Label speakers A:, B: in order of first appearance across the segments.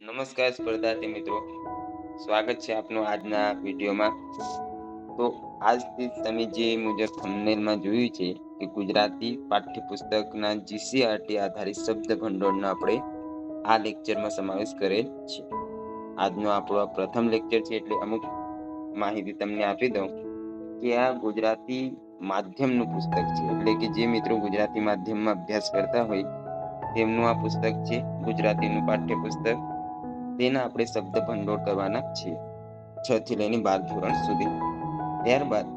A: નમસ્કાર સ્પર્ધાર્થી મિત્રો, સ્વાગત છે આપનું આજના વિડીયોમાં. તો આજથી તમે જે મુજબ થંબનેલમાં જોયું છે કે ગુજરાતી પાઠ્યપુસ્તકના જીસીઆરટી આધારિત શબ્દ ભંડોળનો આપણે આ લેક્ચરમાં સમાવેશ કરેલ છે. આજનો આપણો આ પ્રથમ લેક્ચર છે, એટલે અમુક માહિતી તમને આપી દઉં કે આ ગુજરાતી માધ્યમનું પુસ્તક છે. એટલે કે જે મિત્રો ગુજરાતી માધ્યમમાં અભ્યાસ કરતા હોય તેમનું આ પુસ્તક છે, ગુજરાતીનું પાઠ્યપુસ્તક. તેના આપણે શબ્દ ભંડોળ કરવાના છીએ 6 થી લઈને 12 ધોરણ સુધી. ત્યારબાદ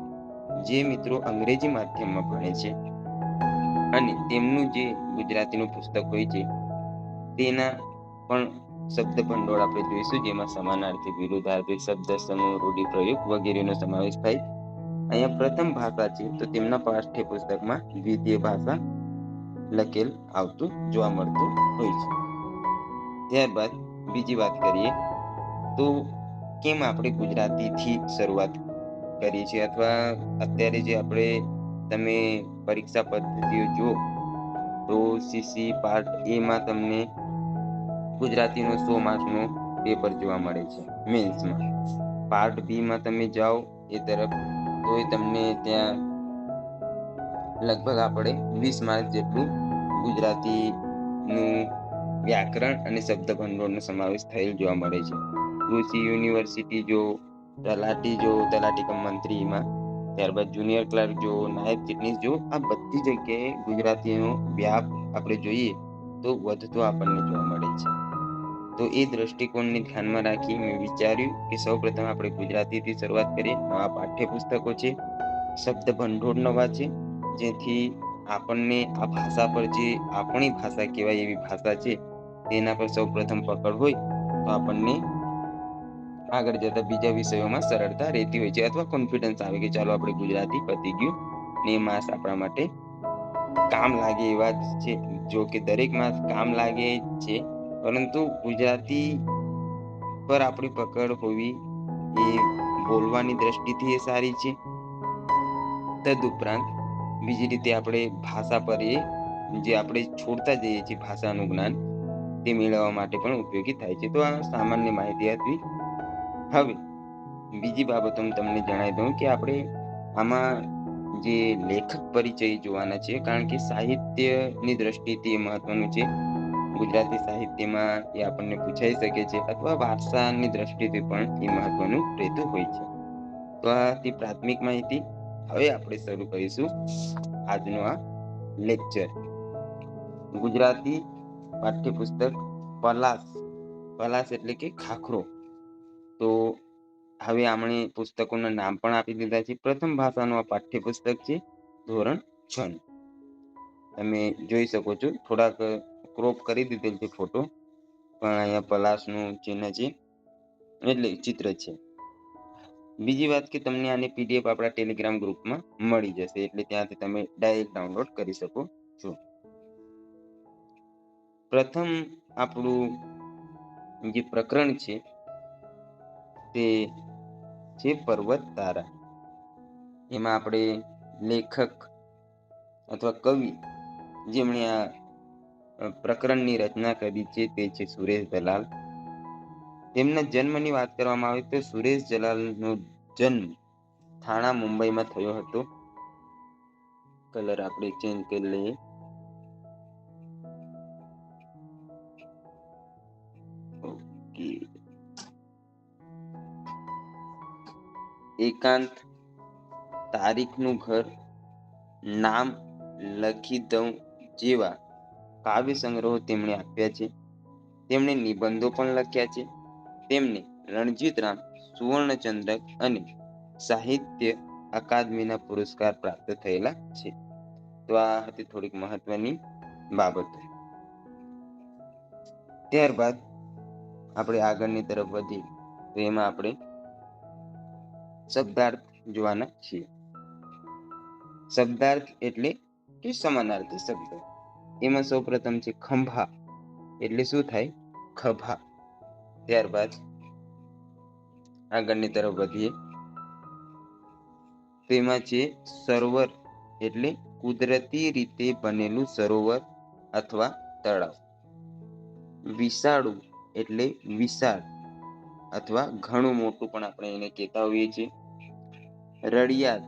A: જે મિત્રો અંગ્રેજી માધ્યમમાં ભણે છે અને તેમનું જે ગુજરાતીનું પુસ્તક હોય છે તેના પણ શબ્દ ભંડોળ આપણે જોઈશું, જેમાં સમાનાર્થી, વિરુદ્ધાર્થી, શબ્દ સમૂહ, રૂઢિપ્રયોગ વગેરેનો સમાવેશ થાય. અહીંયા પ્રથમ ભાષા છે તો તેમના પાઠ્યપુસ્તકમાં દ્વિતીય ભાષા લખેલ આવતું જોવા મળતું હોય છે. ત્યારબાદ બીજી વાત કરીએ તો કેમ આપણે ગુજરાતીથી શરૂઆત કરીએ છીએ, અથવા અત્યારે જે તમે પરીક્ષા પદ્ધતિઓ જુઓ તો સીસી પાર્ટ એમાં તમને ગુજરાતીનો 100 માર્કનો પેપર જોવા મળે છે મેન્સમાં. પાર્ટ બી માં તમે જાઓ એ તરફ તો તમને ત્યાં લગભગ આપણે 20 માર્ક જેટલું ગુજરાતીનું વ્યાકરણ અને શબ્દ ભંડોળનો સમાવેશ થયેલ જોવા મળે છે. કૃષિ યુનિવર્સિટી જો, તલાટી કમ મંત્રીમાં, ત્યારબાદ જુનિયર ક્લાર્ક જો, નાયબ ચીટનીસ જો, આ બધી જગ્યાએ ગુજરાતીનો વ્યાપ આપણે જોઈએ તો વધતો આપણને જોવા મળે છે. તો એ દ્રષ્ટિકોણને ધ્યાનમાં રાખી મેં વિચાર્યું કે સૌપ્રથમ આપણે ગુજરાતીથી શરૂઆત કરીએ. નવા પાઠ્યપુસ્તકો છે, શબ્દ ભંડોળ નવા છે, જેથી આપણને આ ભાષા પર, જે આપણી ભાષા કહેવાય એવી ભાષા છે, તેના પર સૌપ્રથમ પકડ હોય તો આપણને આગળ જતા બીજા વિષયોમાં સરળતા રહેતી હોય છે, અથવા કોન્ફિડન્સ આવે કે ચાલો આપણે ગુજરાતી પતી ગયું ને એ માસ આપણા માટે કામ લાગે એવા જ છે. જો કે દરેક માસ કામ લાગે છે, પરંતુ ગુજરાતી પર આપણી પકડ હોવી એ બોલવાની દ્રષ્ટિથી એ સારી છે. તદુપરાંત બીજી રીતે આપણે ભાષા પર જે આપણે છોડતા જઈએ છીએ ભાષાનું જ્ઞાન, તે મેળવવા માટે પણ ઉપયોગી થાય છે. તો આ સામાન્ય માહિતી હતી. હવે બીજી બાબતો હું તમને જણાવી દઉં કે આપણે આમાં જે લેખક પરિચય જોવાના છે, કારણ કે સાહિત્યની દ્રષ્ટિથી એ મહત્વનું છે. ગુજરાતી સાહિત્યમાં એ આપણને પૂછાઈ શકે છે, અથવા વારસાની દ્રષ્ટિથી પણ એ મહત્વનું રહેતું હોય છે. તો આ હતી પ્રાથમિક માહિતી. હવે આપણે શરૂ કરીશું આજનો આ લેક્ચર. ગુજરાતી પાઠ્યપુસ્તક પલાશ એટલે કે ખાખરો. તો હવે આપણે પુસ્તકોના નામ પણ આપી દીધા છે. પ્રથમ ભાષાનું આ પાઠ્યપુસ્તક છે, ધોરણ 6. તમે જોઈ શકો છો, થોડાક ક્રોપ કરી દીધેલ છે ફોટો, પણ અહીંયા પલાશનું ચિહ્ન છે, એટલે ચિત્ર છે. બીજી વાત કે તમને આની પીડીએફ આપણા ટેલિગ્રામ ગ્રુપમાં મળી જશે, એટલે ત્યાંથી તમે ડાયરેક્ટ ડાઉનલોડ કરી શકો છો. પ્રથમ આપણું જે પ્રકરણ છે તે છે પર્વત તારા. એમાં આપણે લેખક અથવા કવિ જેમણે આ પ્રકરણની રચના કરી છે તે છે સુરેશ દલાલ. તેમના જન્મની વાત કરવામાં આવે તો સુરેશ દલાલનો જન્મ થાણા, મુંબઈમાં થયો હતો. કલર આપણે ચેન્જ કરી લઈએ. ઓકે. એકાંત, તારીખનું ઘર, નામ લખી દઉં જેવા કાવ્ય સંગ્રહો તેમણે આપ્યા છે. તેમણે નિબંધો પણ લખ્યા છે. તેમને રણજીતરામ સુવર્ણચંદ્રક અને સાહિત્ય અકાદમીના પુરસ્કાર પ્રાપ્ત થયેલા છે. તો આ હતી થોડીક મહત્વની બાબતો. ત્યારબાદ આપણે આગળની તરફ વધી તો એમાં આપણે શબ્દાર્થ જોવાના છીએ. શબ્દાર્થ એટલે કે સમાનાર્થી શબ્દ. એમાં સૌપ્રથમ છે ખંભા, એટલે શું થાય? ખભા. ત્યારબાદ આગળની તરફ વધીએ તો એમાં છે સરોવર, એટલે કુદરતી રીતે બનેલું સરોવર અથવા તળાવ. વિષાળુ એટલે વિશાળ અથવા ઘણું મોટું પણ આપણે એને કહેતા હોઈએ છીએ. રડિયાત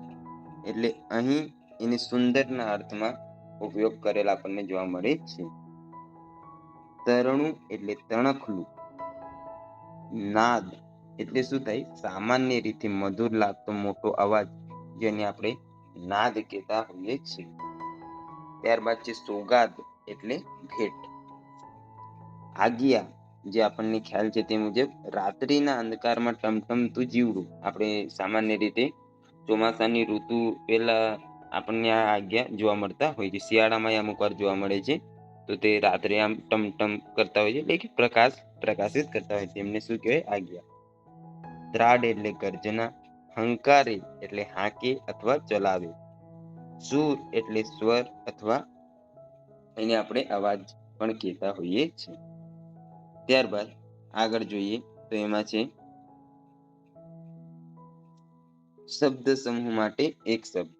A: એટલે અહીં એની સુંદરના અર્થમાં ઉપયોગ કરેલ આપણને જોવા મળે છે. તરણું એટલે તણખલું. નાદ એટલે શું થાય? સામાન્ય રીતે મધુર લાગતો મોટો અવાજ, જેને આપણે નાદ કહેતા હોઈએ છીએ. ત્યારબાદ છે સોગાદ એટલે ભેટ. આજ્ઞા, જે આપણને ખ્યાલ છે તે મુજબ રાત્રિના અંધકારમાં ટમટમતું જીવડું. આપણે સામાન્ય રીતે ચોમાસાની ઋતુ પહેલા આપણને આ આજ્ઞા જોવા મળતા હોય છે. શિયાળામાં અમુક વાર જોવા મળે છે. તો તે રાત્રે આમ ટમટમ કરતા હોય છે, એટલે કે પ્રકાશિત કરતા હોય છે. એમને શું કહેવાય? આજ્ઞા. ત્રાડ એટલે ગર્જના. હંકારે એટલે હાકે અથવા ચલાવે. સૂર એટલે સ્વર અથવા એને આપણે અવાજ પણ કહેતા હોઈએ છીએ. ત્યારબાદ આગળ જોઈએ તો એમાં છે શબ્દ સમૂહ માટે એક શબ્દ.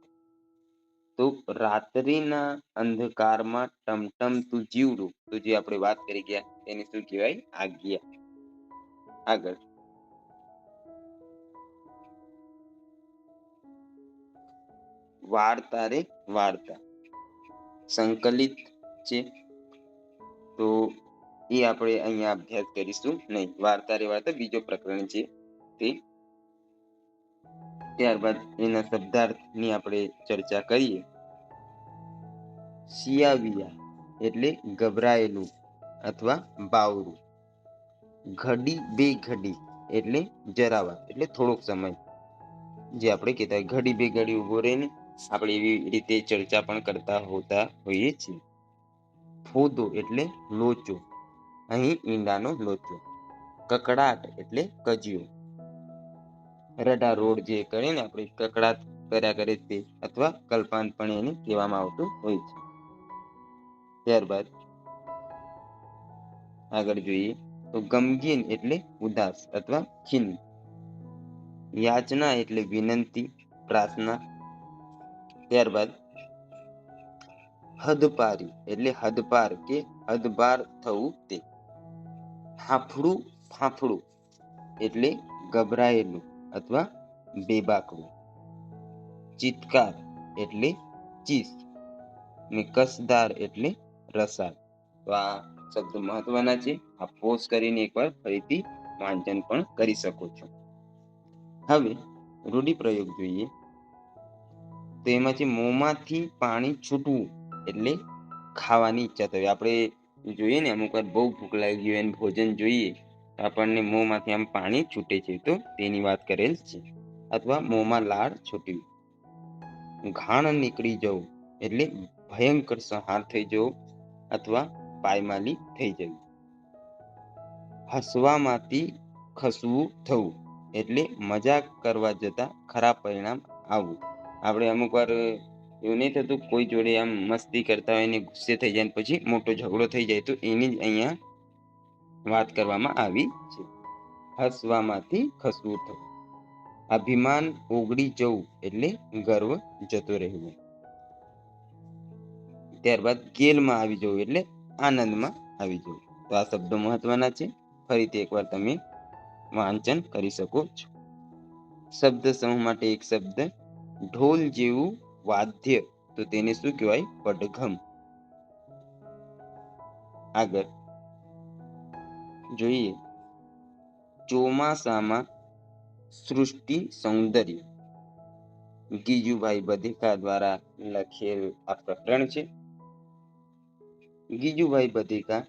A: તો રાત્રિના અંધકારમાં ટમટમતું જીવડું, તો જે આપણે વાત કરી ગયા એને શું કહેવાય? આજ્ઞા. આગળ વાર્તા રે વાર્તા સંકલિત છે, તો એ આપણે અહીંયા અભ્યાસ કરીશું નહીં. વાર્તા રે વાર્તા બીજો પ્રકરણ છે તે. ત્યારબાદ એના શબ્દાર્થની આપણે ચર્ચા કરીએ. સિયાવિયા એટલે ગભરાયેલું અથવા બાવરું. ઘડી બે ઘડી એટલે જરાવાર એટલે થોડોક સમય, જે આપણે કહેતા હોય ઘડી બે ઘડી ઉભો રહીને આપણે એવી રીતે ચર્ચા પણ કરતા હોતા હોઈએ છીએ. ફોદો એટલે લોચો, અહીં ઈંડાનો લોચો. કકડાટ એટલે કજિયો. રડા રોડ જે કરે ને આપણે કકડાટ કર્યા કરે તે, અથવા કલ્પાંત પણ એને કહેવામાં આવતું હોય છે. ત્યારબાદ આગળ જોઈએ તો ગમગીન એટલે ઉદાસ અથવા ખિન્ન. યાચના એટલે વિનંતી, પ્રાર્થના. ત્યારબાદ હદપારી એટલે હદપાર કે હદબાર થવું તે. ફાફડું ફાફડું એટલે ગભરાયેલું અથવા બેબાકવું. ચિત્કાર એટલે ચીસ ને કસદાર એટલે રસાળ. તો આ શબ્દ મહત્વના છે. આ પોઝ કરીને એકવાર ફરીથી વાંચન પણ કરી શકો છો. હવે રૂઢિપ્રયોગ જોઈએ તો એમાંથી મોંમાંથી પાણી છૂટવું એટલે ખાવાની ઈચ્છા થવી. આપણે જોઈએ ને અમુક વાર બહુ ભૂખ લાગી હોય અને ભોજન જોઈએ તો આપણને મોંમાંથી આમ પાણી છૂટે છે, તો તેની વાત કરેલ છે. અથવા મોંમાં લાળ છૂટવી. ઘાણ નીકળી જવું એટલે ભયંકર સંહાર થઈ જવો અથવા પાયમાલી થઈ જવી. હસવામાંથી ખસવું થવું એટલે મજાક કરવા જતા ખરાબ પરિણામ આવવું. આપણે અમુક વાર એવું નહીં થતું, કોઈ જોડે આમ મસ્તી કરતા હોય ને ગુસ્સે થઈ જાય પછી મોટો ઝઘડો થઈ જાય, તો એની જ અહીંયા વાત કરવામાં આવી છે. હસવામાંથી ખસવું થવું. અભિમાન ઓગળી જવું એટલે ગર્વ જતો રહેવું. ત્યારબાદ ગેલમાં આવી જવું એટલે આનંદમાં આવી જવું. તો આ શબ્દો મહત્વના છે. ફરીથી એકવાર તમે વાંચન કરી શકો છો. શબ્દ સમૂહ માટે એક શબ્દ. ઢોલ જેવું વાદ્ય, તો તેને શું કહેવાય? પડઘમ. આગળ જોઈએ ચોમાસામાં સૃષ્ટિ સૌંદર્ય. ગીજુભાઈ બધેકા દ્વારા લખેલ આ પ્રકરણ છે. ગીજુભાઈ બધેકા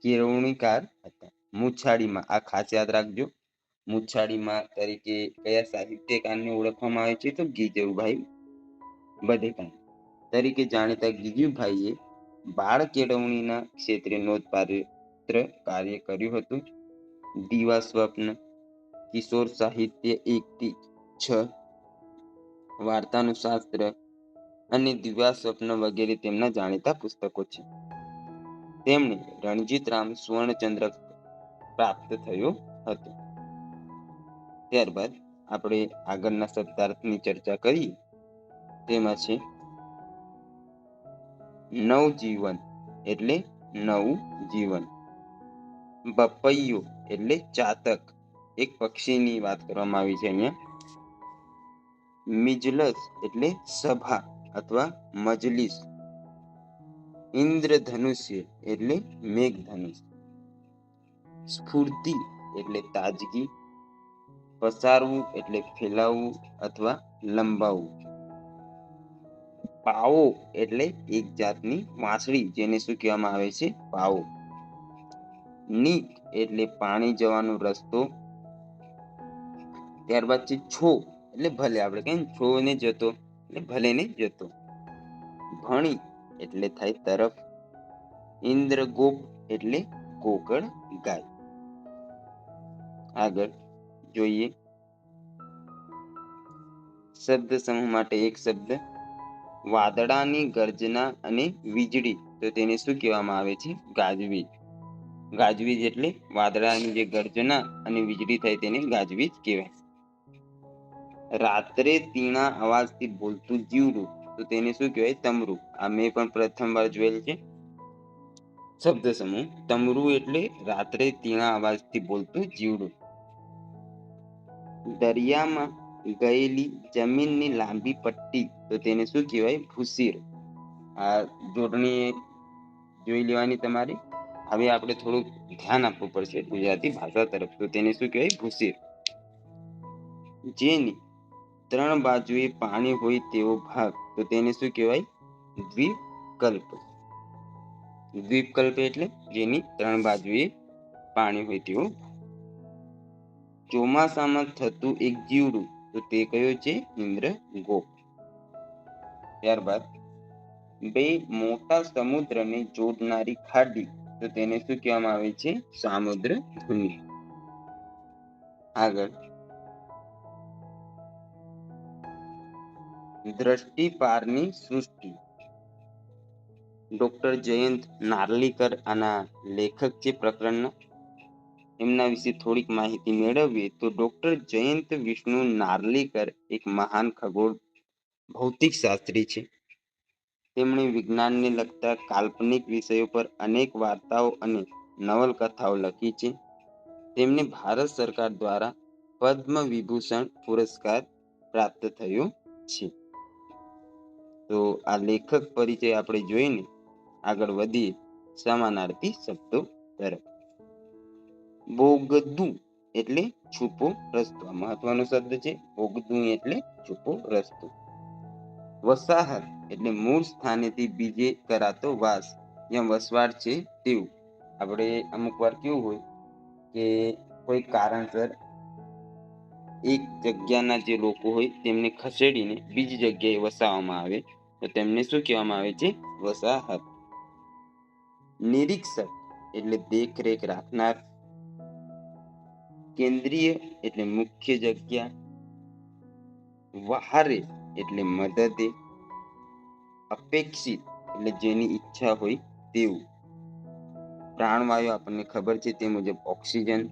A: કેળવણીકાર હતા. મૂછાળીમાં, આ ખાસ યાદ રાખજો, મૂછાળીમાં તરીકે કયા સાહિત્યકારને ઓળખવામાં આવે છે? તો ગીજુભાઈ બધેકા તરીકે જાણીતા ગીજુભાઈએ બાળ કેળવણીના ક્ષેત્રે નોંધપાત્ર કાર્ય કર્યું હતું. દીવા સ્વપ્ન, કિશોર સાહિત્ય 1 થી 6, વાર્તાનું શાસ્ત્ર અને દિવ્યા સ્વપ્ન વગેરે તેમના જાણીતા પુસ્તકો છે. તેમને રણજીતરામ સુવર્ણચંદ્રક પ્રાપ્ત થયો હતો. ત્યારબાદ આપણે આગળના શબ્દાર્થની ચર્ચા કરીએ. તેમાં છે નવજીવન એટલે નવું જીવન. બપૈયું એટલે ચાતક, એક પક્ષીની વાત કરવામાં આવી છે અહીંયા. મિજલસ એટલે સભા અથવા મજલિસ. ઇન્દ્રધનુષ્ય એટલે મેઘધનુષ. સ્ફૂર્તિ એટલે તાજગી. પસારવું એટલે ફેલાવવું અથવા લંબાવવું. પાવો એટલે એક જાતની વાંસળી, જેને શું કહેવામાં આવે છે? પાવો. નીક એટલે પાણી જવાનો રસ્તો. ત્યારબાદ છે છો એટલે ભલે, આપણે કહીએ છો ને જતો એટલે ભલે ને જતો. ભણી એટલે થાય તરફ. ઇન્દ્રગોપ એટલે કોકળ ગાય. આગળ જોઈએ શબ્દ સમૂહ માટે એક શબ્દ. વાદળાની ગર્જના અને વીજળી, તો તેને શું કહેવામાં આવે છે? ગાજવીજ. ગાજવીજ એટલે વાદળાની જે ગર્જના અને વીજળી થાય તેને ગાજવીજ કહેવાય. રાત્રે તીણા અવાજથી બોલતું જીવડું, તો તેને શું કહેવાય? તમરું. આ મેં પણ પ્રથમ વાર જોયેલ છે શબ્દ સમૂહ. તમરું એટલે રાત્રે તીણા અવાજથી બોલતું જીવડું. દરિયામાં ગયેલી જમીનની લાંબી પટ્ટી, તો તેને શું કહેવાય? ભૂસીર. આ જોડણી જોઈ લેવાની તમારે. હવે આપણે થોડુંક ધ્યાન આપવું પડશે ગુજરાતી ભાષા તરફ. તો તેને શું કહેવાય? ભૂસીર. જેની 3 બાજુએ પાણી હોય તેવો ભાગ, તો તેને શું કહેવાય? દ્વીપકલ્પ. દ્વીપકલ્પ એટલે જેની 3 બાજુએ પાણી હોય તેવો. ચોમાસામાં થતું એક જીવડું, તો તે કયો છે? ઇન્દ્રગોપ. ત્યારબાદ બે મોટા સમુદ્રને જોડનારી ખાડી, તો તેને શું કહેવામાં આવે છે? સામુદ્રધુની. આગળ દ્રષ્ટિ પારની સૃષ્ટિ. ડોક્ટર જયંત નાર્લીકર આના લેખક છે પ્રકરણના. એમના વિશે થોડીક માહિતી મેળવીએ તો ડોક્ટર જયંત વિષ્ણુ નાર્લીકર એક મહાન ખગોળ ભૌતિક શાસ્ત્રી છે. તેમણે વિજ્ઞાનને લગતા કાલ્પનિક વિષયો પર અનેક વાર્તાઓ અને નવલકથાઓ લખી છે. તેમને ભારત સરકાર દ્વારા પદ્મ વિભૂષણ પુરસ્કાર પ્રાપ્ત થયો છે. તો આ લેખક પરિચય આપણે જોઈને આગળ વધીએ સમાનાર્થી શબ્દો તરફ. બોગદું એટલે છુપો રસ્તો. મહત્વનો શબ્દ છે. બોગદું એટલે છુપો રસ્તો. વસાહત એટલે મૂળ સ્થાનેથી બીજે કરાતો વાસ, જ્યાં વસવાટ છે તેવું. આપણે અમુક વાર કેવું હોય કે કોઈ કારણસર એક જગ્યાના જે લોકો હોય તેમને ખસેડીને બીજી જગ્યાએ વસાવવામાં આવે, તો તેમને શું કહેવામાં આવે છે? વસાહત. નિરીક્ષક એટલે દેખરેખ રાખનાર. કેન્દ્રીય એટલે મુખ્ય જગ્યા. વહારે એટલે મદદે. અપેક્ષિત એટલે જેની ઈચ્છા હોય તેવું. પ્રાણવાયુ આપણને ખબર છે તે મુજબ ઓક્સિજન.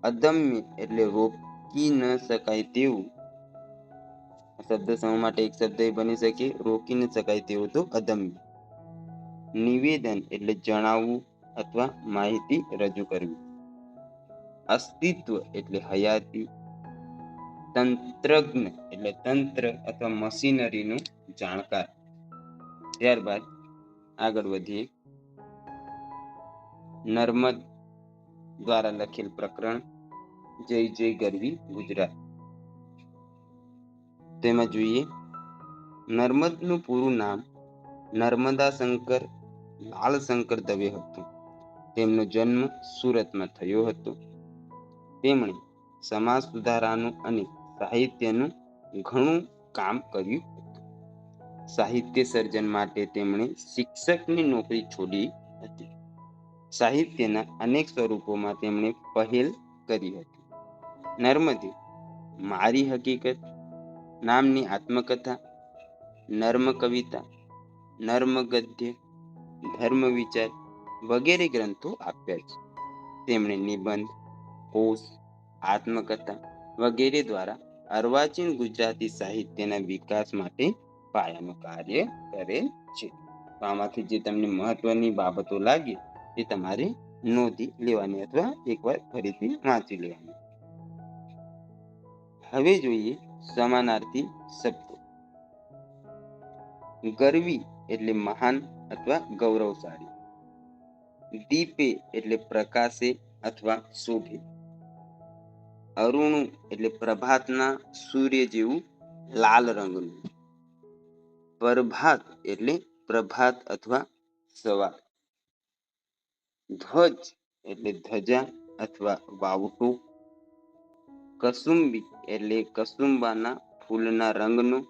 A: અદમ્ય એટલે રોકી ન શકાય તેવું. શબ્દ સમૂહ માટે એક શબ્દ બની શકે રોકી ન શકાય તેવું, તો અદમ્ય. નિવેદન એટલે જણાવવું અથવા માહિતી રજૂ કરવી. અસ્તિત્વ એટલે હયાતી. તંત્રજ્ઞ એટલે તંત્ર અથવા મશીનરીનું જાણકાર. ત્યારબાદ આગળ વધીએ. નર્મદ દ્વારા લખેલ પ્રકરણ જય જય ગરવી ગુજરાત. તેમાં જોઈએ નર્મદનું પૂરું નામ નર્મદા શંકર લાલશંકર દવે હતું. તેમનો જન્મ સુરતમાં થયો હતો. તેમણે સમાજ સુધારાનું અને સાહિત્યનું ઘણું કામ કર્યું હતું. સાહિત્ય સર્જન માટે તેમણે શિક્ષકની નોકરી છોડી હતી. સાહિત્યના અનેક સ્વરૂપોમાં તેમણે પહેલ કરી હતી. નર્મદે મારી હકીકત નામની આત્મકથા, નર્મ કવિતા, નર્મ ગદ્ય, ધર્મ વિચાર વગેરે ગ્રંથો આપ્યા છે. તેમણે નિબંધ, કોશ, આત્મકથા વગેરે દ્વારા અર્વાચીન ગુજરાતી સાહિત્યના વિકાસ માટે પાયાનું કાર્ય કરેલ છે. તો આમાંથી જે તમને મહત્વની બાબતો લાગી એ તમારે નોંધી લેવાની અથવા એકવાર ફરીથી વાંચી લેવાની. હવે જોઈએ સમાનાર્થી શબ્દો. ગર્વી એટલે મહાન અથવા ગૌરવશાળી. દીપે એટલે પ્રકાશે અથવા શોભે. અરુણું એટલે પ્રભાતના સૂર્ય જેવું લાલ રંગનું. પ્રભાત એટલે પ્રભાત અથવા સવાર. ધ્વજ એટલે ધજા અથવા વાવટું. કસુંબી એટલે કસુંબાના ફૂલના રંગનું,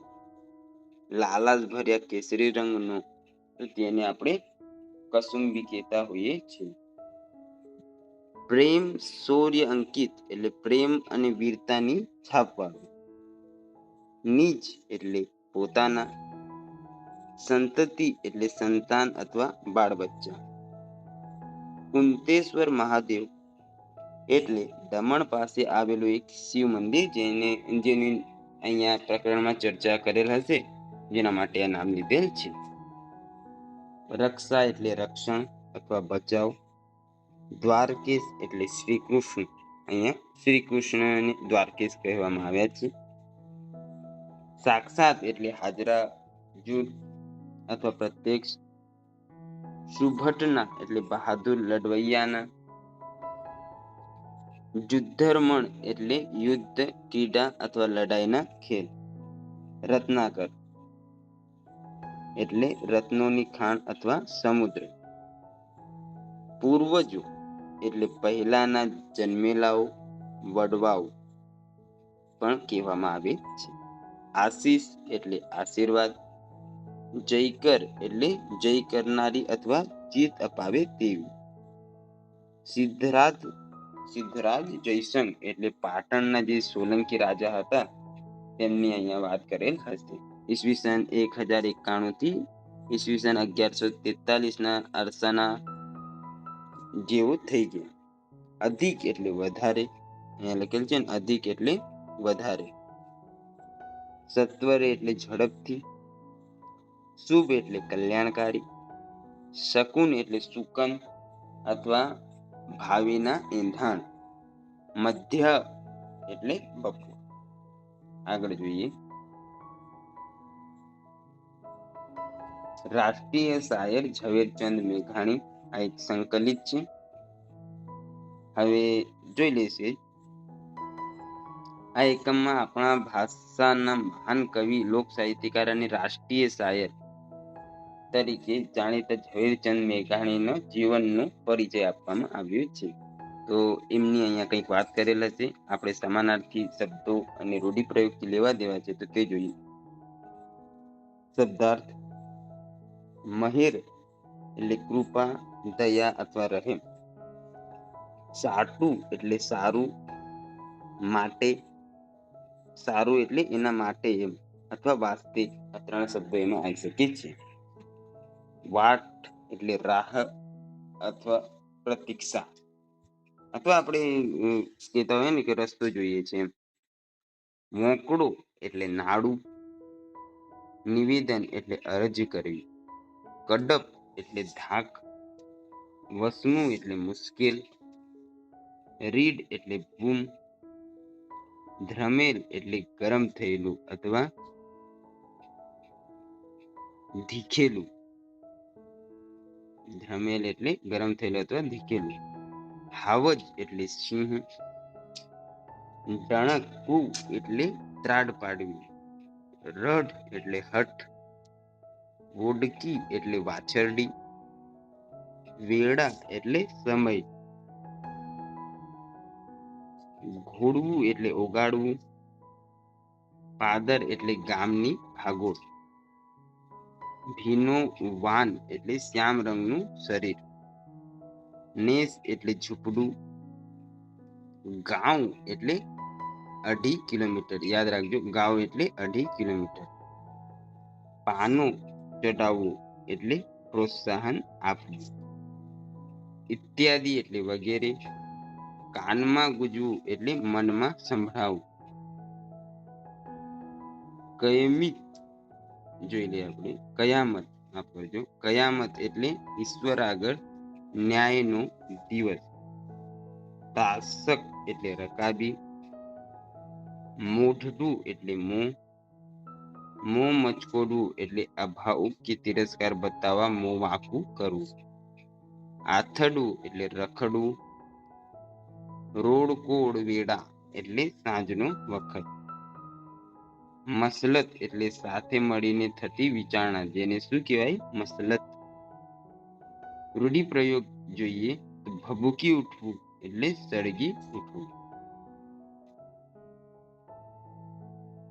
A: લાલાશ ભર્યા કેસરી રંગનું, તેને આપણે કસુંબી કહેતા હોઈએ છીએ. પ્રેમ શૌર્ય અંકિત એટલે પ્રેમ અને વીરતાની છાપવાળું. નિજ એટલે પોતાના. સંતતિ એટલે સંતાન અથવા બાળ બચ્ચા. કુંતેશ્વર મહાદેવ એટલે દમણ પાસે આવેલું એક શિવ મંદિર, જેની અહીંયા પ્રકરણમાં ચર્ચા કરેલ હશે, જેના માટે આ નામ લીધેલ છે. રક્ષા એટલે રક્ષણ અથવા બચાવ. દ્વારકેશ એટલે શ્રી કૃષ્ણ, અહીંયા શ્રી કૃષ્ણને દ્વારકેશ કહેવામાં આવ્યા છે. સાક્ષાત એટલે હાજરા જૂર અથવા પ્રત્યક્ષ. સુભટના એટલે બહાદુર લડવૈયાના. યુદ્ધર્મણ એટલે યુદ્ધ, ક્રીડા અથવા લડાઈના ખેલ. રત્નાકર એટલે રત્નોની ખાણ અથવા સમુદ્ર. પૂર્વજો એટલે પહેલાના જન્મેલાઓ, વડવાઓ પણ કહેવામાં આવે છે. આશીષ એટલે આશીર્વાદ. જયકર એટલે જય કરનારી અથવા જીત અપાવે તેવી. સિદ્ધરાજ જયસંગ એટલે પાટણના જે સોલંકી રાજા હતા, તેમની અહીંયા વાત કરેલ હશે. ઈસવીસન 1091 થી ઈસવીસન 1143 ના અરસાના જેવો થઈ ગયા. અધિક એટલે વધારે, અહીંયા લખેલ છે ને, અધિક એટલે વધારે. સત્વરે એટલે ઝડપથી. શુભ એટલે કલ્યાણકારી. શકુન એટલે સુકન અથવા ભાવિના એંધાણ. મધ્ય એટલે બપોર. આગળ જોઈએ. રાષ્ટ્રીય શાયર ઝવેરચંદ મેઘાણી, આ એક સંકલિત છે. હવે જોઈ લેશે. આ એકમમાં આપણા ભાષાના મહાન કવિ, લોક સાહિત્યકાર અને રાષ્ટ્રીય શાયર તરીકે જાણીતા ઝવેરચંદ મેઘાણીનો જીવનનો પરિચય આપવામાં આવ્યો છે. તો એમની અહીંયા કંઈક વાત કરેલ છે. આપણે સમાનાર્થી શબ્દો અને રૂઢિપ્રયોગથી લેવા દેવા છે, તો તે જોઈએ. શબ્દાર્થ. મહેર એટલે કૃપા, દયા અથવા રહેમ. સાટું એટલે સારું, માટે. સારું એટલે એના માટે એમ અથવા વાસ્તે, આ ત્રણ શબ્દો એમાં આવી શકે છે. વાટ એટલે રાહ અથવા પ્રતીક્ષા, અથવા આપણે કહેતા હોય ને કે રસ્તો જોઈએ છે એમ. મોકળું એટલે નાડું. નિવેદન એટલે અરજી કરવી. કડપ એટલે ધાક. વસમું એટલે મુશ્કેલ. રીડ એટલે બૂમ. ધ્રમેલ એટલે ગરમ થયેલું અથવા ધીખેલું. ધ્રમેલ એટલે ગરમ થયેલું અથવા ધીખેલું. હાવજ એટલે સિંહ. ડણકવું એટલે ત્રાડ પાડવી. રઢ એટલે હઠ. ઓડકી એટલે વાછરડી. વેળા એટલે સમય. ઘોડવું એટલે ઓગાડવું. પાદર એટલે ગામની ભાગોળ. ભીનો વાન એટલે શ્યામ રંગનું શરીર. નેસ એટલે ઝૂંપડું. ગાંવ એટલે 2.5 કિલોમીટર. યાદ રાખજો, ગાંવ એટલે 2.5 કિલોમીટર. પાનો ચડાવવું એટલે પ્રોત્સાહન આપવું. ઇત્યાદિ એટલે વગેરે. કાનમાં ગુજવું એટલે મનમાં સંભળાવવું. કયમિત જોઈ લઈએ આપણે. કયામત, માફ કરજો, કયામત એટલે ઈશ્વર આગળ ન્યાયનો દિવસ, તાસક એટલે રકાબી, મોઢડું એટલે મોં મચકોડવું એટલે અભાવ કે તિરસ્કાર બતાવવા મોં વાંકું કરવું, આથડવું એટલે રખડવું, રોડકોડ વેડા એટલે સાંજનો વખત, મસલત એટલે સાથે મળીને થતી વિચારણા, જેને શું કહેવાય? મસલત. રૂઢિપ્રયોગ જોઈએ તો ભભૂકી ઉઠવું એટલે સળગી ઉઠવું.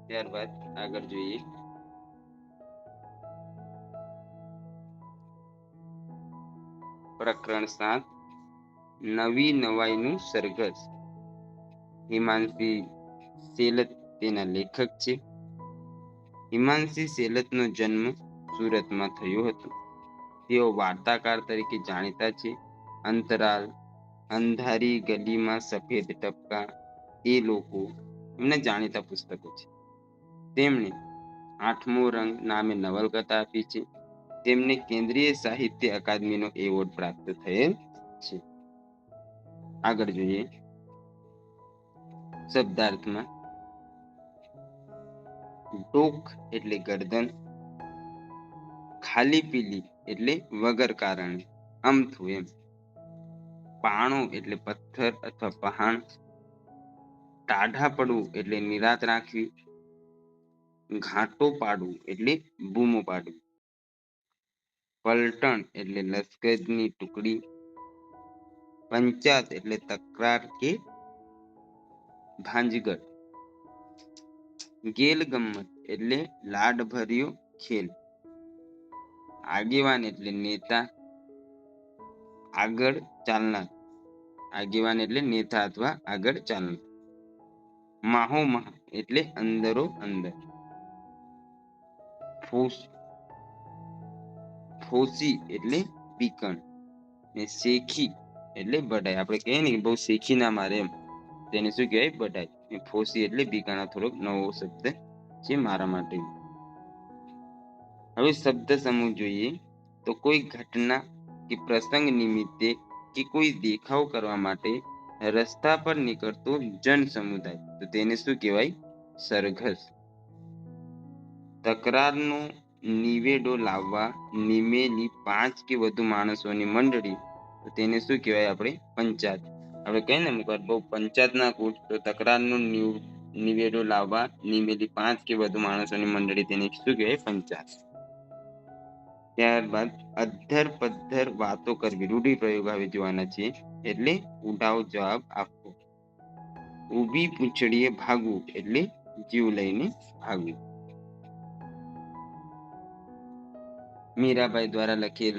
A: ત્યારબાદ આગળ જોઈએ પ્રકરણ 7, નવી નવાઈનું સરઘસ. હિમાંશી સેલત તેના લેખક છે. હિમાંશી સેલતનો જન્મ સુરતમાં થયો હતો. તેઓ વાર્તાકાર તરીકે જાણીતા છે. અંતરાલ, અંધારી ગલીમાં સફેદ ટપકા, એ લોકો એમના જાણીતા પુસ્તકો છે. તેમણે 8મો રંગ નામે નવલકથા આપી છે. તેમને કેન્દ્રીય સાહિત્ય અકાદમીનો એવોર્ડ પ્રાપ્ત થયેલ છે. આગળ જોઈએ શબ્દાર્થમાં. ડોક એટલે ગરદન, ખાલી પીલી એટલે વગર કારણે, અમથું એમ. પાણો એટલે પથ્થર અથવા પહાણ, ટાઢા પડવું એટલે નિરાત રાખવી, ઘાંટો પાડવું એટલે બૂમો પાડવી, પલટણ એટલે લશ્કરની ટુકડી, પંચાત એટલે તકરાર કે ભાંજગડ, ગેલ ગમ્મત એટલે લાડભર્યો ખેલ, આગેવાન એટલે નેતા, આગળ ચાલનાર, આગેવાન એટલે નેતા અથવા આગળ ચાલનાર, માહોમા એટલે અંદરો અંદર, ફોસી એટલે પીકણ, ને શેખી એટલે બઢાઈ. આપણે કહીએ ને કે બહુ શેખી ના મારે એમ, તેને શું કહેવાય? બઢાઈ. ફોસી એટલે બીકાણા, થોડોક નવો શબ્દ છે મારા માટે. હવે શબ્દ સમૂહ જોઈએ તો કોઈ ઘટના કે પ્રસંગ નિમિત્તે કે કોઈ દેખાવ કરવા માટે રસ્તા પર નીકળતો જન સમુદાય, તો તેને શું કહેવાય? સરઘસ. તકરારનો નિવેડો લાવવા નિમેલી 5 કે વધુ માણસોની મંડળી, તો તેને શું કહેવાય? આપણે પંચાયત. આપણે કહીએ ને બહુ પંચાયત ના કૂટ, તો તકરારનો નિવેડો લાવવા નિમેલી 5 કે વધુ માણસોની મંડળી, તેને શું કહેવાય? પંચાયત. ત્યારબાદ અધ્ધર પદ્ધર વાતો કરવી, રૂઢિપ્રયોગ હવે જોવાના છે. એટલે ઉડાવ જવાબ આપવો. ઊભી પૂંછડીએ ભાગવું એટલે જીવ લઈને ભાગવું. મીરાબાઈ દ્વારા લખેલ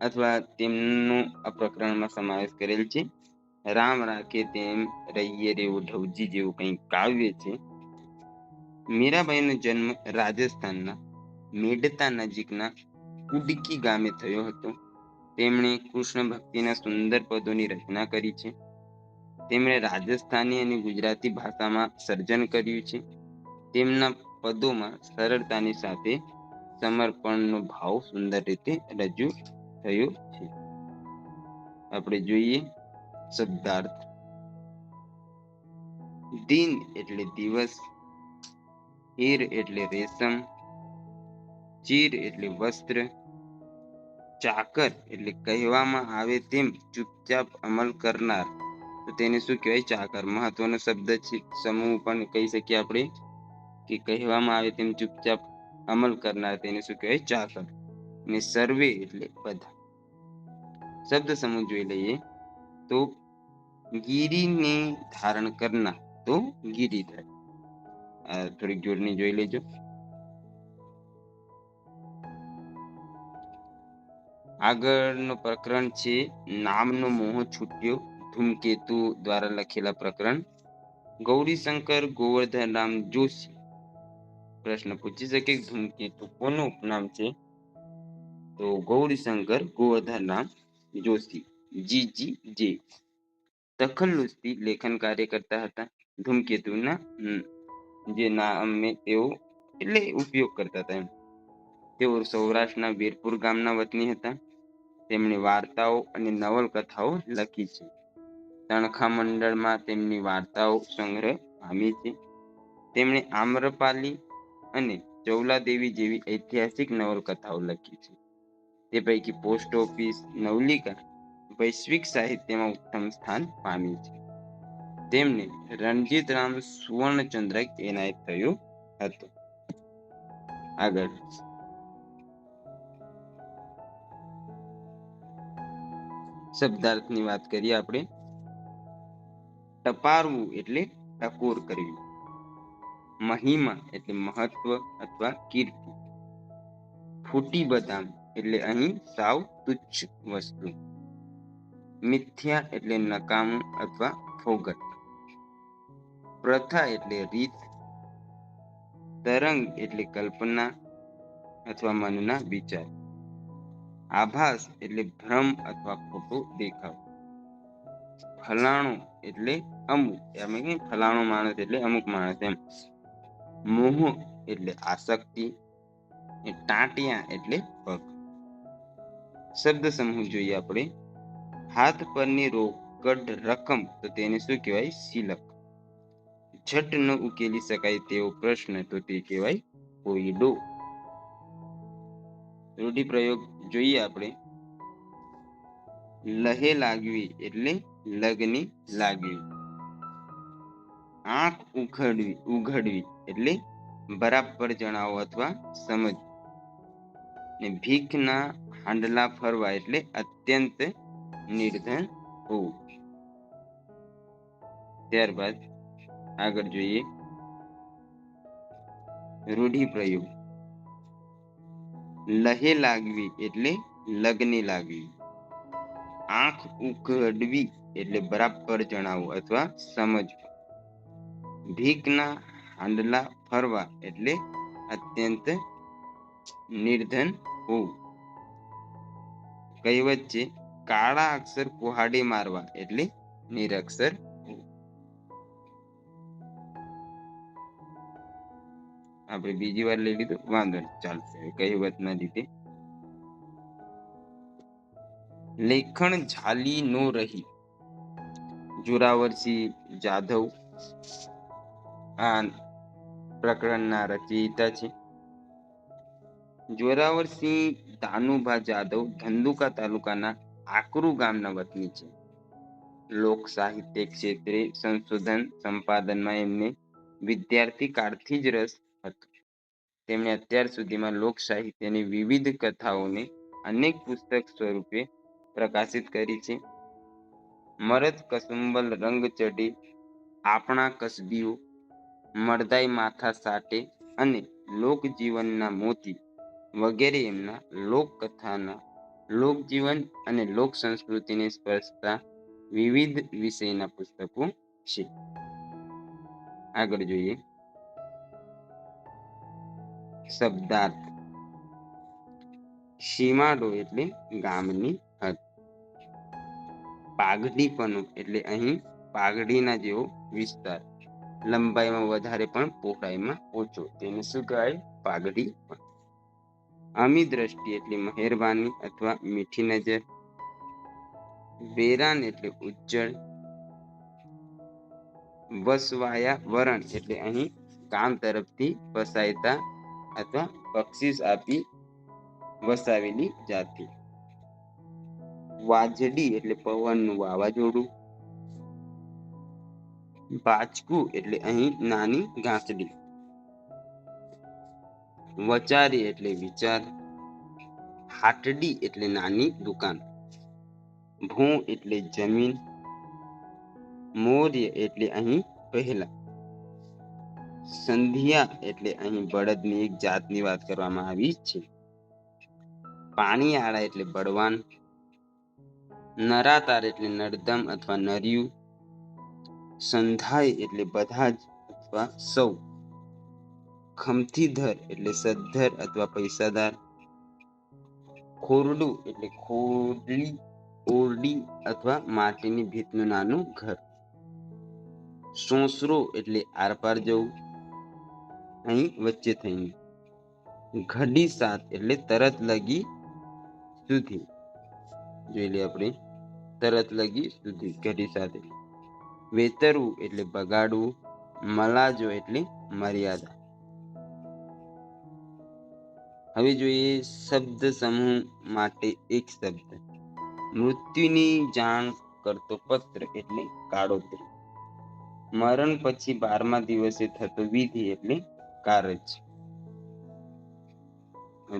A: અથવા તેમનો આ પ્રકરણમાં સમાવેશ કરેલ છે. રામ રાખે તેમ રહીએ રે ઉઢવજી જેવું કંઈક કાવ્ય છે. મીરાબાઈનો જન્મ રાજસ્થાનના મેડતા નજીકના કુડકી ગામે થયો હતો. તેમણે કૃષ્ણ ભક્તિના સુંદર પદોની રચના કરી છે. તેમણે રાજસ્થાની અને ગુજરાતી ભાષામાં સર્જન કર્યું છે. તેમના પદોમાં સરળતાની સાથે સમર્પણનો ભાવ સુંદર રીતે રજૂ થયો છે. આપણે જોઈએ શબ્દાર્થ. દિન એટલે દિવસ, હીર એટલે રેશમ, ચીર એટલે વસ્ત્ર, ચાકર એટલે કહેવામાં આવે તેમ ચૂપચાપ અમલ કરનાર, તો તેને શું કહેવાય? ચાકર. મહત્વનો શબ્દ છે. સમૂહ પણ કહી શકીએ આપણે કે કહેવામાં આવે તેમ ચૂપચાપ અમલ કરનાર, તેને શું કહેવાય? ચાકર. ને સર્વે એટલે બધા. શબ્દ સમૂહ જોઈ લઈએ તો ગીરીને ધારણ કરનાર, તો ગિરિધર. થોડીક જોડણી જોઈ લેજો. આગળનો પ્રકરણ છે નામનો મોહ છૂટ્યો, ધૂમકેતુ દ્વારા લખેલા પ્રકરણ. ગૌરીશંકર ગોવર્ધનરામ જોશી પ્રશ્ન પૂછી શકે ધૂમકેતુ કોનું ઉપનામ છે? તો ગૌરીશંકર ગોવર્ધનરામ જોશી, GGJ. તખલ્લુસથી લેખન કાર્ય કરતા હતા. ધૂમકેતુના જે નામે તેઓ એટલે ઉપયોગ કરતા હતા એમ. તેઓ સૌરાષ્ટ્રના વીરપુર ગામના વતની હતા. તેમણે વાર્તાઓ અને નવલકથાઓ લખી છે. તણખા મંડળમાં તેમની વાર્તાઓ સંગ્રહ પામી છે. તેમણે આમ્રપાલી અને ચૌલાદેવી જેવી ઐતિહાસિક નવલકથાઓ લખી છે. તે પૈકી પોસ્ટ ઓફિસ નવલિકા વૈશ્વિક સાહિત્યમાં ઉત્તમ સ્થાન પામી છે. તેમને રણજીતરામ સુવર્ણચંદ્રક એનાયત થયો હતો. આગળ શબ્દાર્થની વાત કરીએ આપણે. ટપારવું એટલે ટકોર કરવી. મહિમા એટલે મહત્વ અથવા કીર્તિ. ફૂટી બદામ એટલે અહીં સાવ તુચ્છ વસ્તુ. મિથ્યા એટલે નકામું અથવા ફોગટ. પ્રથા એટલે રીત. તરંગ એટલે કલ્પના અથવા મનના વિચાર. આભાસ એટલે ભ્રમ અથવા ખોટો દેખાવ. ફલાણું એટલે અમુક, ફલાણો માણસ એટલે અમુક માણસ એમ. મોહ એટલે આસક્તિ. ટાંટિયા એટલે પગ. શબ્દ સમૂહ જોઈએ આપણે. હાથ પરની રોકડ રકમ તો તેને શું કહેવાય? સિલક. ઝટ ન ઉકેલી શકાય તેવો પ્રશ્ન તો તે કહેવાય કોયડો. રૂઢિપ્રયોગ જોઈએ આપણે. લહે લાગવી એટલે લગની લાગવી. આંખ ઉઘડવી એટલે બરાબર જણાવો અથવા સમજ. ને ભીખના હાંડલા ફરવા એટલે અત્યંત નિર્ધન હોવું. ત્યારબાદ આગળ જોઈએ રૂઢિપ્રયોગ. લહે લાગવી એટલે લગની લાગવી. આંખ ઉઘડવી એટલે બરાબર જણાવવું અથવા સમજવું. ભીખના હાંડલા ફરવા એટલે અત્યંત નિર્ધન હોવું. કહેવત છે, કાળા અક્ષર કુહાડી મારવા એટલે નિરક્ષર હોવું. આપણે બીજી વાર લઈ લીધું, વાંધો નહીં, ચાલશે. કહેવતના લીધે. લેખણ ઝાલી નો રહી. જોરાવરસિંહ જાધવ આ પ્રકરણના રચયિતા છે. જોરાવરસિંહ દાનુભા જાદવ ધંધુકા તાલુકાના આકરુ ગામના વતની છે. લોક સાહિત્ય ક્ષેત્રે સંશોધન સંપાદનમાં એમને વિદ્યાર્થી કાળથી જ રસ હતો. તેમણે અત્યાર સુધીમાં લોક સાહિત્યની વિવિધ કથાઓને અનેક પુસ્તક સ્વરૂપે પ્રકાશિત કરી છે. મરદ કસુંબલ રંગ ચઢી, આપણા કસબીઓ, મળદાઈ માથા સાટે અને લોકજીવનના મોતી વગેરે એમના લોકકથાના લોકજીવન અને લોક સંસ્કૃતિને સ્પર્શતા વિવિધ વિષયના પુસ્તકો છે. આગળ જોઈએ શબ્દાર્થ. સીમાડો એટલે ગામની હદ. પાઘડીપણું એટલે અહીં પાઘડીના જેવો વિસ્તાર. લંબાઈમાં વધારે પણ પહોળાઈમાં ઓછો, તેને શું કહેવાય? પાઘડીપણું. અમી દ્રષ્ટિ એટલે મહેરબાની અથવા મીઠી નજર. વેરાન એટલે ઉજ્જળ. વસવાયા વરણ એટલે અહીં કામ તરફથી વસાયતા અથવા બક્ષિસ આપી વસાવેલી જાતિ. વાજડી એટલે પવનનું વાવાઝોડું. બાચકું એટલે અહીં નાની ગાંસડી. વચારી એટલે વિચાર. હાટડી એટલે નાની દુકાન. ભૂ એટલે જમીન. મૌર્ય એટલે અહીં પહેલા. સંધિયા એટલે અહીં બળદની એક જાતની વાત કરવામાં આવી છે. પાણીયાળા એટલે બળવાન. નરાતાર એટલે નર્દમ અથવા નર્યું. સંધાય એટલે બધા જ અથવા સૌ. ખમતીધર એટલે સદ્ધર અથવા પૈસાદાર. ખોરડું એટલે ખોડલી, ઓરડી અથવા માટીની ભીતનું નાનું ઘર. સોસરો એટલે આરપાર જવું, અહીં વચ્ચે થઈને. ઘડી સાથ એટલે તરત લગી સુધી. જોઈ લઈએ આપણે. તરત લગી સુધી ઘડી સાથે. વેતરવું એટલે બગાડવું. મલાજો એટલે મર્યાદા. હવે જોઈએ શબ્દ સમૂહ માટે એક શબ્દ. મૃત્યુની જાણ કરતો પત્ર એટલે કાળોતરી. મરણ પછી 12મા દિવસે થતો વિધિ એટલે કારજ.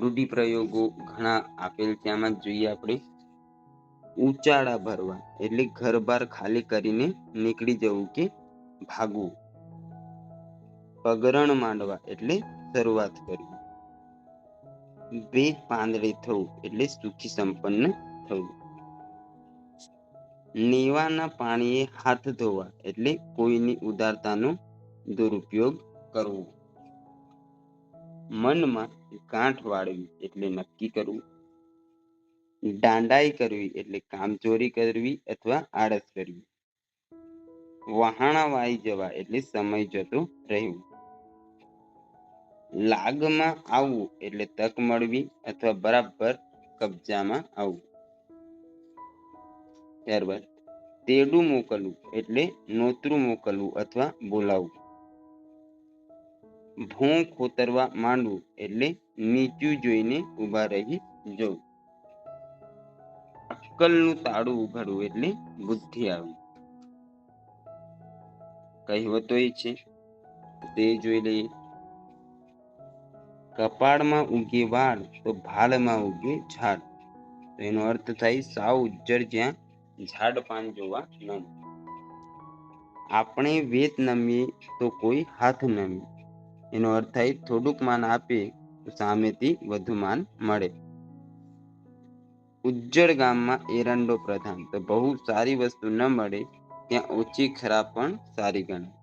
A: રૂઢિપ્રયોગો ઘણા આપેલ છે. આમાં જોઈએ આપણે. ઉચાળા ભરવા એટલે ઘર બાર ખાલી કરીને નીકળી જવું કે ભાગવું. પગરણ માંડવા એટલે શરૂઆત કરવી. બે પાંદડે થવું એટલે સુખી સંપન્ન થવું. નીવાના પાણીએ હાથ ધોવા એટલે કોઈની ઉદારતાનો દુરુપયોગ કરવો. મનમાં ગાંઠ વાળવી એટલે નક્કી કરવું. દાંડાઈ કરવી એટલે કામચોરી કરવી અથવા આળસ કરવી. વહાણા વાઈ જવા એટલે સમય જતો રહેવું. લાગમાં આવવું એટલે તક મળવી અથવા બરાબર કબજામાં આવવું. ત્યારબાદ તેડું મોકલવું એટલે નોતરું મોકલવું અથવા બોલાવવું. ભોં ખોતરવા માંડવું એટલે નીચું જોઈને ઊભા રહી જવું. અક્કલનું તાળું ઉઘાડવું એટલે બુદ્ધિ આવી. કહેવતો એ છે તે જોઈ લઈએ. કપાળમાં ઉગે વાળ તો ભાલમાં ઉગે ઝાડ. તો એનો અર્થ થાય સાવ ઉજ્જડ જ્યાં ઝાડ પાન જોવા ન મળે. આપણે વેત નમીએ તો કોઈ હાથ નમે. એનો અર્થ થાય થોડુંક માન આપે તો સામેથી વધુ માન મળે. ઉજ્જડ ગામમાં એરંડો પ્રધાન. તો બહુ સારી વસ્તુ ન મળે ત્યાં ઓછી ખરાબ પણ સારી ગણાય.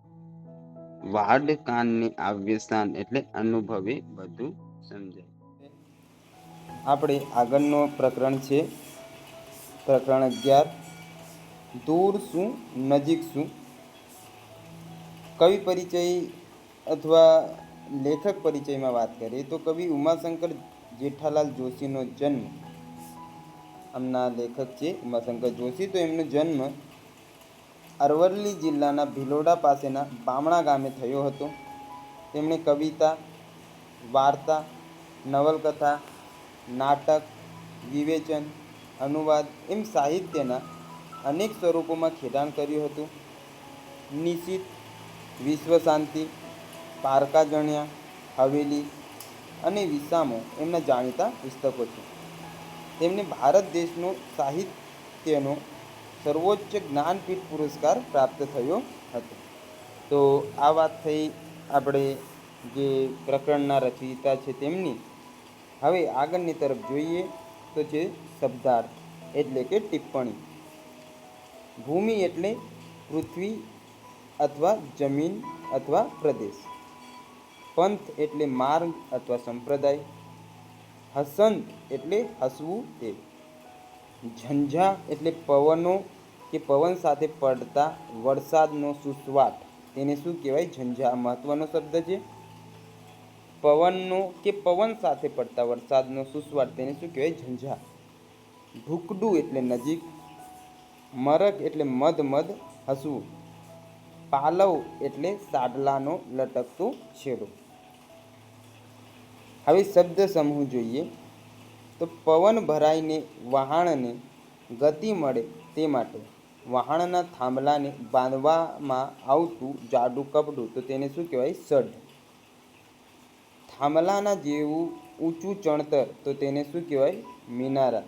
A: વાડ કાનને આવ્યસાન એટલે અનુભવે બધું સમજાય. આપણે આગળનો પ્રકરણ છે પ્રકરણ 11. દૂર શું નજીક શું. કવિ પરિચય અથવા લેખક પરિચયમાં વાત કરીએ તો કવિ ઉમાશંકર જેઠાલાલ જોશીનો જન્મ. આમના લેખક છે ઉમાશંકર જોશી. તો એમનો જન્મ અરવલ્લી જિલ્લાના ભિલોડા પાસેના બામણા ગામે થયો હતો. તેમણે કવિતા, વાર્તા, નવલકથા, નાટક, વિવેચન, અનુવાદ એમ સાહિત્યના અનેક સ્વરૂપોમાં ખેડાણ કર્યું હતું. નિશિત, વિશ્વ શાંતિ, પારકા જણ્યા, હવેલી અને વિસામો એમના જાણીતા પુસ્તકો છે. તેમને ભારત દેશનો સાહિત્યનો સર્વોચ્ચ જ્ઞાનપીઠ પુરસ્કાર પ્રાપ્ત થયો હતો. તો આ વાત થઈ આપણે જે પ્રકરણના રચયિતા છે તેમની. હવે આગળની તરફ જોઈએ તો છે શબ્દાર્થ એટલે કે ટિપ્પણી. ભૂમિ એટલે પૃથ્વી અથવા જમીન અથવા પ્રદેશ. પંથ એટલે માર્ગ અથવા સંપ્રદાય. હસંત એટલે હસવું તે. ઝંઝા એટલે પવનો કે પવન સાથે પડતા વરસાદનો સુસવાટ. તેને શું કહેવાય? ઝંઝા. મહત્વનો શબ્દ છે. પવનનો કે પવન સાથે પડતા વરસાદનો સુસવાટ તેને શું કહેવાય? ઝંઝા. ઢુકડું એટલે નજીક. મરક એટલે મધ મધ હસવું. પાલવ એટલે સાડલાનો લટકતો છેડો. હવે શબ્દ સમૂહ જોઈએ તો પવન ભરાઈને વહાણને ગતિ મળે તે માટે વહાણના થાંભલાને બાંધવામાં આવતું જાડું કપડું. તો તેને શું કહેવાય? સઢ. થાંભલાના જેવું ઊંચું ચણતર. તો તેને શું કહેવાય? મિનારા.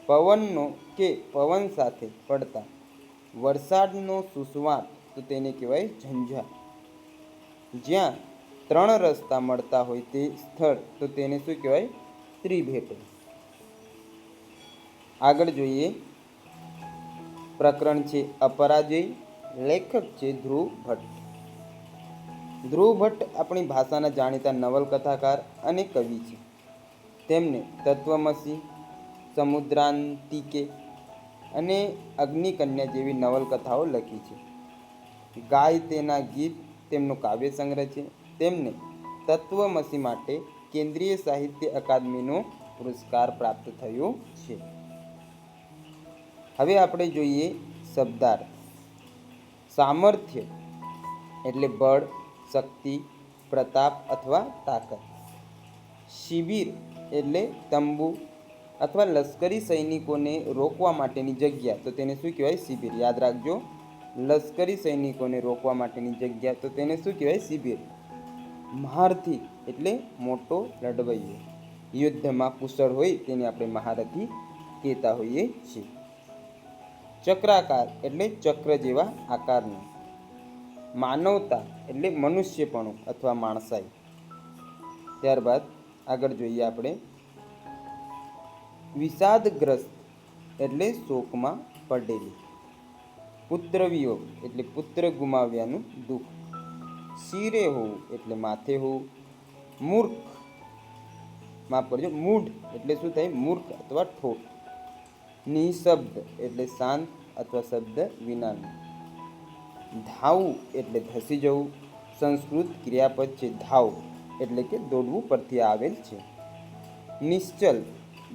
A: પવનનો કે પવન સાથે પડતા વરસાદનો સુસવાટ. તો તેને કહેવાય ઝંઝા. જ્યાં 3 રસ્તા મળતા હોય તે સ્થળ. તો તેને શું કહેવાય? ત્રિભેટો. આગળ જોઈએ પ્રકરણ છે અપરાજય. લેખક છે ધ્રુવ ભટ્ટ. ધ્રુવ ભટ્ટ આપણી ભાષાના જાણીતા નવલકથાકાર અને કવિ છે. તેમને તત્વમસી, સમુદ્રાંતિકે અને અગ્નિકન્યા જેવી નવલકથાઓ લખી છે. ગાય તેના ગીત તેમનો કાવ્ય સંગ્રહ છે. તેમને તત્વમસી માટે કેન્દ્રીય સાહિત્ય અકાદમીનો પુરસ્કાર પ્રાપ્ત થયો છે. હવે આપણે જોઈએ શબ્દાર્થ. સામર્થ્ય એટલે બળ, શક્તિ, પ્રતાપ અથવા તાકાત. શિબિર એટલે તંબુ અથવા લશ્કરી સૈનિકોને રોકવા માટેની જગ્યા, તો તેને શું કહેવાય? શિબિર. યાદ રાખજો, લશ્કરી સૈનિકોને રોકવા માટેની જગ્યા, તો તેને શું કહેવાય? શિબિર. મહારથી એટલે મોટો લડવૈયો, યુદ્ધમાં કુશળ હોય તેને આપણે મહારથી કહેતા હોઈએ છીએ. ચક્રાકાર એટલે ચક્ર જેવા આકારનો. માનવતા એટલે મનુષ્યપણું અથવા માણસાઈ. ત્યારબાદ આગળ જોઈએ આપણે વિષાદગ્રસ્ત એટલે શોકમાં પડેલી. પુત્ર વિયોગ એટલે પુત્ર ગુમાવ્યાનું દુઃખ. શિરે હોવું એટલે માથે હોવું. મૂર્ખ, માફ કરજો, મૂઢ એટલે શું થાય? મૂર્ખ અથવા ઠોઠ. નિઃશબ્દ એટલે શાંત અથવા શબ્દ વિનાનું. ધાવવું એટલે ધસી જવું. સંસ્કૃત ક્રિયાપદ છે ધાવ એટલે કે દોડવું પરથી આવેલ છે. નિશ્ચલ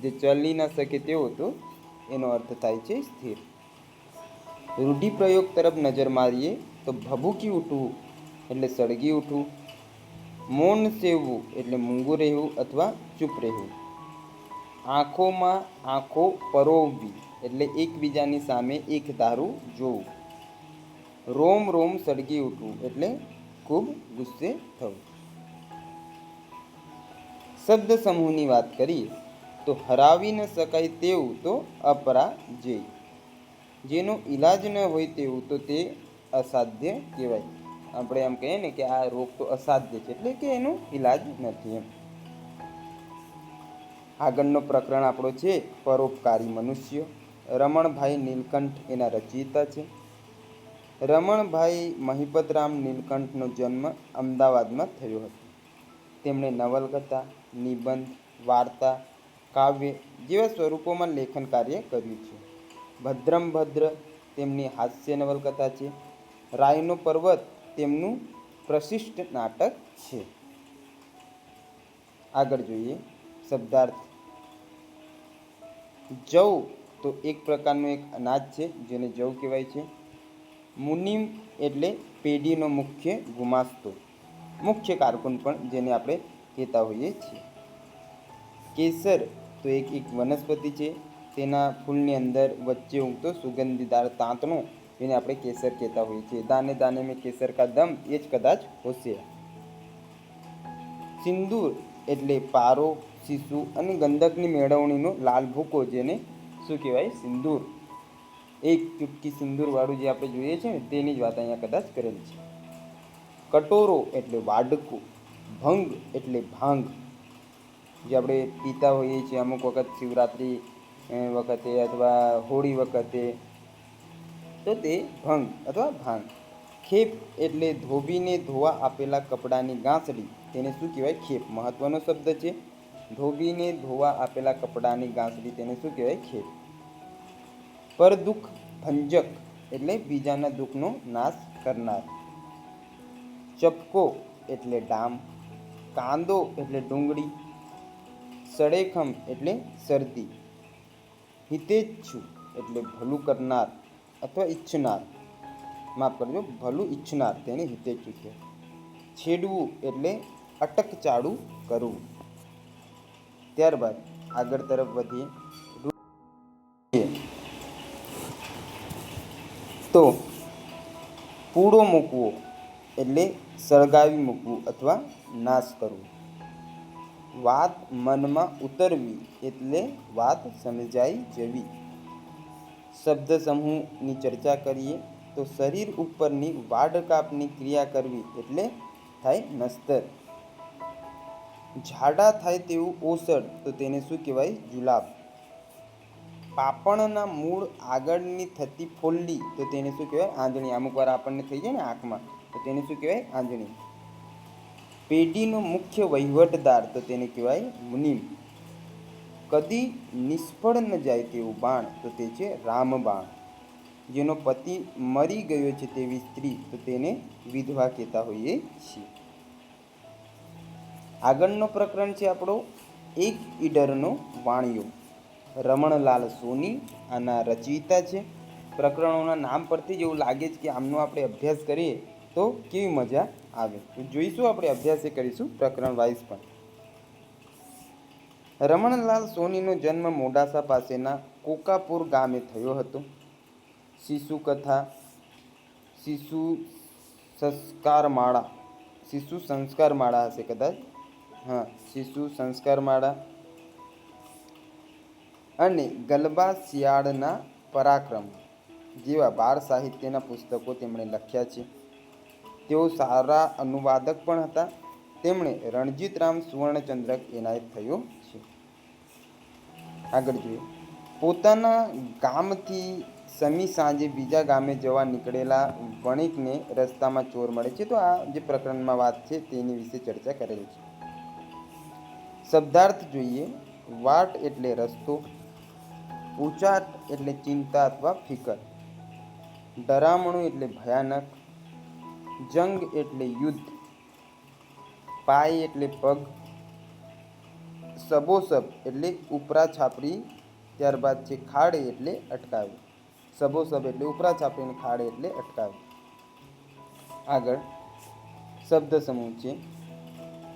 A: જે ચલી ન શકે તેવો, તો એનો અર્થ થાય છે સ્થિર. રૂઢિપ્રયોગ તરફ નજર મારીએ તો ભભૂકી ઉઠવું એટલે સળગી ઉઠવું. મૌન સેવવું એટલે મૂંગું રહેવું અથવા ચૂપ રહેવું. આંખોમાં આંખો પરોવવી એટલે એકબીજાની સામે એક ધારું જોવું. રોમ રોમ સળગી ઉઠવું એટલે ખૂબ ગુસ્સે થવું. શબ્દ સમૂહની વાત કરીએ તો હરાવી ન શકાય તેવું તો અપરાજેય. જેનો ઈલાજ ન હોય તેવું તો તે અસાધ્ય કહેવાય. આપણે એમ કહીએ ને કે આ રોગ તો અસાધ્ય છે, એટલે કે એનો ઈલાજ નથી એમ. આગળનો પ્રકરણ આપણો છે પરોપકારી મનુષ્ય. રમણભાઈ નીલકંઠ એના રચયિતા છે. રમણભાઈ મહિપતરામ નીલકંઠનો જન્મ અમદાવાદમાં થયો હતો. તેમણે નવલકથા, નિબંધ, વાર્તા, કાવ્ય જેવા સ્વરૂપોમાં લેખન કાર્ય કર્યું છે. ભદ્રમ ભદ્ર તેમની હાસ્ય નવલકથા છે. રાયનો પર્વત તેમનું પ્રશિષ્ટ નાટક છે. આગળ જોઈએ શબ્દાર્થ. જવ તો એક પ્રકારનું એક અનાજ છે જેને જવ કહેવાય છે. મુનિમ એટલે પેઢીનો મુખ્ય ગુમાસ્તો, મુખ્ય કારકુન પણ જેને આપણે કહેતા હોઈએ છીએ. કેસર તો એક વનસ્પતિ છે. તેના ફૂલની અંદર વચ્ચે ઉગતો સુગંધીદાર તાંતણો જેને આપણે કેસર કહેતા હોઈએ છીએ. દાને દાને મેં કેસર કા દમ, એ જ કદાચ હોશે. સિંદૂર એટલે પારો, શીશુ અને ગંધકની મેળવણીનો લાલ ભૂકો, જેને શું કહેવાય? સિંદૂર. એક ચૂટકી સિંદૂરવાળું જે આપણે જોઈએ છે ને, તેની જ વાત અહીંયા કદાચ કરેલી છે. કટોરો એટલે વાડકું. ભંગ એટલે ભાંગ, જે આપણે પીતા હોઈએ છીએ અમુક વખત શિવરાત્રિ વખતે અથવા હોળી વખતે, તો તે ભંગ અથવા ભાંગ. ખેપ એટલે ધોબીને ધોવા આપેલા કપડાની ગાંસડી, તેને શું કહેવાય? ખેપ. મહત્વનો શબ્દ છે. ધોબીને ધોવા આપેલા કપડાની ગાંસડી, તેને શું કહેવાય? ખેપ. પરદુઃખ ભંજક એટલે બીજાના દુઃખનો નાશ કરનાર. ચપકો એટલે ડામ. કાંદો એટલે ડુંગળી. સડેખમ એટલે શરદી. હિતેચ્છુ એટલે ભલું કરનાર અથવા ઈચ્છનાર, માફ કરજો, ભલું ઈચ્છનાર, તેને હિતેચ્છુ છે. છેડવું એટલે અટકચાળું કરવું. ત્યારબાદ આગળ તરફ વધીએ તો પૂડો મૂકવો એટલે સળગાવી મૂકવું અથવા નાશ કરવું. વાત મનમાં ઉતરવી એટલે વાત સમજાઈ જવી. શબ્દ સમૂહની ચર્ચા કરીએ તો શરીર ઉપરની વાઢકાપની ક્રિયા કરવી એટલે થાય નસ્તર. ઝાડા થાય તેવું ઓસડ, તો તેને શું કહેવાય? જુલાબ. પાપણના મૂળ આગળની થતી ફોલ્લી, તો તેને શું કહેવાય? આંજણી. અમુક વાર આપણને થઈ જાય ને આંખમાં, તો તેને શું કહેવાય? આંજણી. પેઢીનો મુખ્ય વહીવટદાર, તો તેને કહેવાય મુનિમ. કદી નિષ્ફળ ન જાય તેવું બાણ, તો તે છે રામબાણ. જેનો પતિ મરી ગયો છે તેવી સ્ત્રી, તો તેને વિધવા કહેતા હોઈએ છીએ. આગળનો પ્રકરણ છે આપણો એક ઈડરનો વાણિયો. રમણલાલ સોની આના રચયિતા છે. પ્રકરણોના નામ પરથી જ એવું લાગે છે કે આમનો આપણે અભ્યાસ કરીએ તો કેવી મજા આવે. તો જોઈશું, આપણે અભ્યાસ કરીશું પ્રકરણ વાઇઝ પણ. રમણલાલ સોનીનો જન્મ મોડાસા પાસેના કોકાપુર ગામે થયો હતો. શિશુ કથા, શિશુ સંસ્કારમાળા હશે કદાચ, હા, શિશુ સંસ્કારમાળા અને ગલબા શિયાળના પરાક્રમ જેવા બાળ સાહિત્યના પુસ્તકો તેમણે લખ્યા છે. તેઓ સારા અનુવાદક પણ હતા. તેમણે રણજીતરામ સુવર્ણચંદ્રક એનાયત થયો છે. આગળ જોઈએ. પોતાના ગામથી સમી સાંજે બીજા ગામે જવા નીકળેલા વણિકને રસ્તામાં ચોર મળે છે. તો આ જે પ્રકરણમાં વાત છે તેની વિશે ચર્ચા કરેલી છે. શબ્દાર્થ જોઈએ. વાટ એટલે રસ્તો, ઉચાટ એટલે ચિંતા અથવા ફિકર, ડરામણું એટલે ભયાનક, જંગ એટલે યુદ્ધ, પાય એટલે પગ, સબોસબ એટલે ઉપરા છાપરી, ત્યારબાદ છે ખાડે એટલે અટકાવે. સબોસબ એટલે ઉપરા છાપરી, ખાડે એટલે અટકાવે. આગળ શબ્દ સમૂહ છે.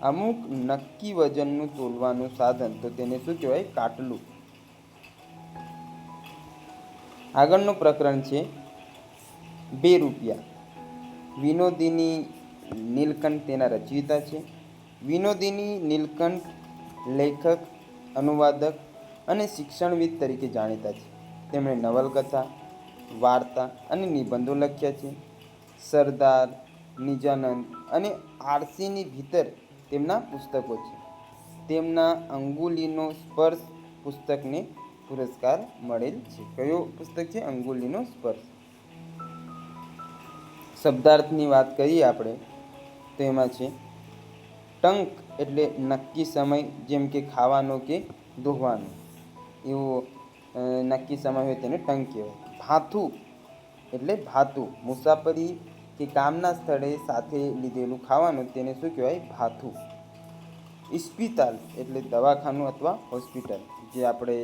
A: અમુક નક્કી વજનનું તોલવાનું સાધન, તો તેને શું કહેવાય? કાટલું. આગળનું પ્રકરણ છે 2 રૂપિયા. વિનોદિની નીલકંઠ તેના રચયિતા છે. વિનોદિની નીલકંઠ લેખક, અનુવાદક અને શિક્ષણવિદ તરીકે જાણીતા છે. તેમણે નવલકથા, વાર્તા અને નિબંધો લખ્યા છે. સરદાર, નિજાનંદ અને આરસીની ભીતર તેમના પુસ્તકો છે. તેમના અંગુલીનો સ્પર્શ પુસ્તકને પુરસ્કાર મળેલ છે. કયો પુસ્તક છે? અંગુલીનો સ્પર્શ. શબ્દાર્થની વાત કરીએ આપણે તો એમાં છે ટંક એટલે નક્કી સમય, જેમ કે ખાવાનો કે ધોવાનો, એવો નક્કી સમય હોય તેને ટંક કહેવાય. ભાથું એટલે ભાતું, મુસાફરી કે કામના સ્થળે સાથે લીધેલું ખાવાનું, તેને શું કહેવાય? ભાથું. ઇસ્પિતાલ એટલે દવાખાનું અથવા હોસ્પિટલ, જે આપણે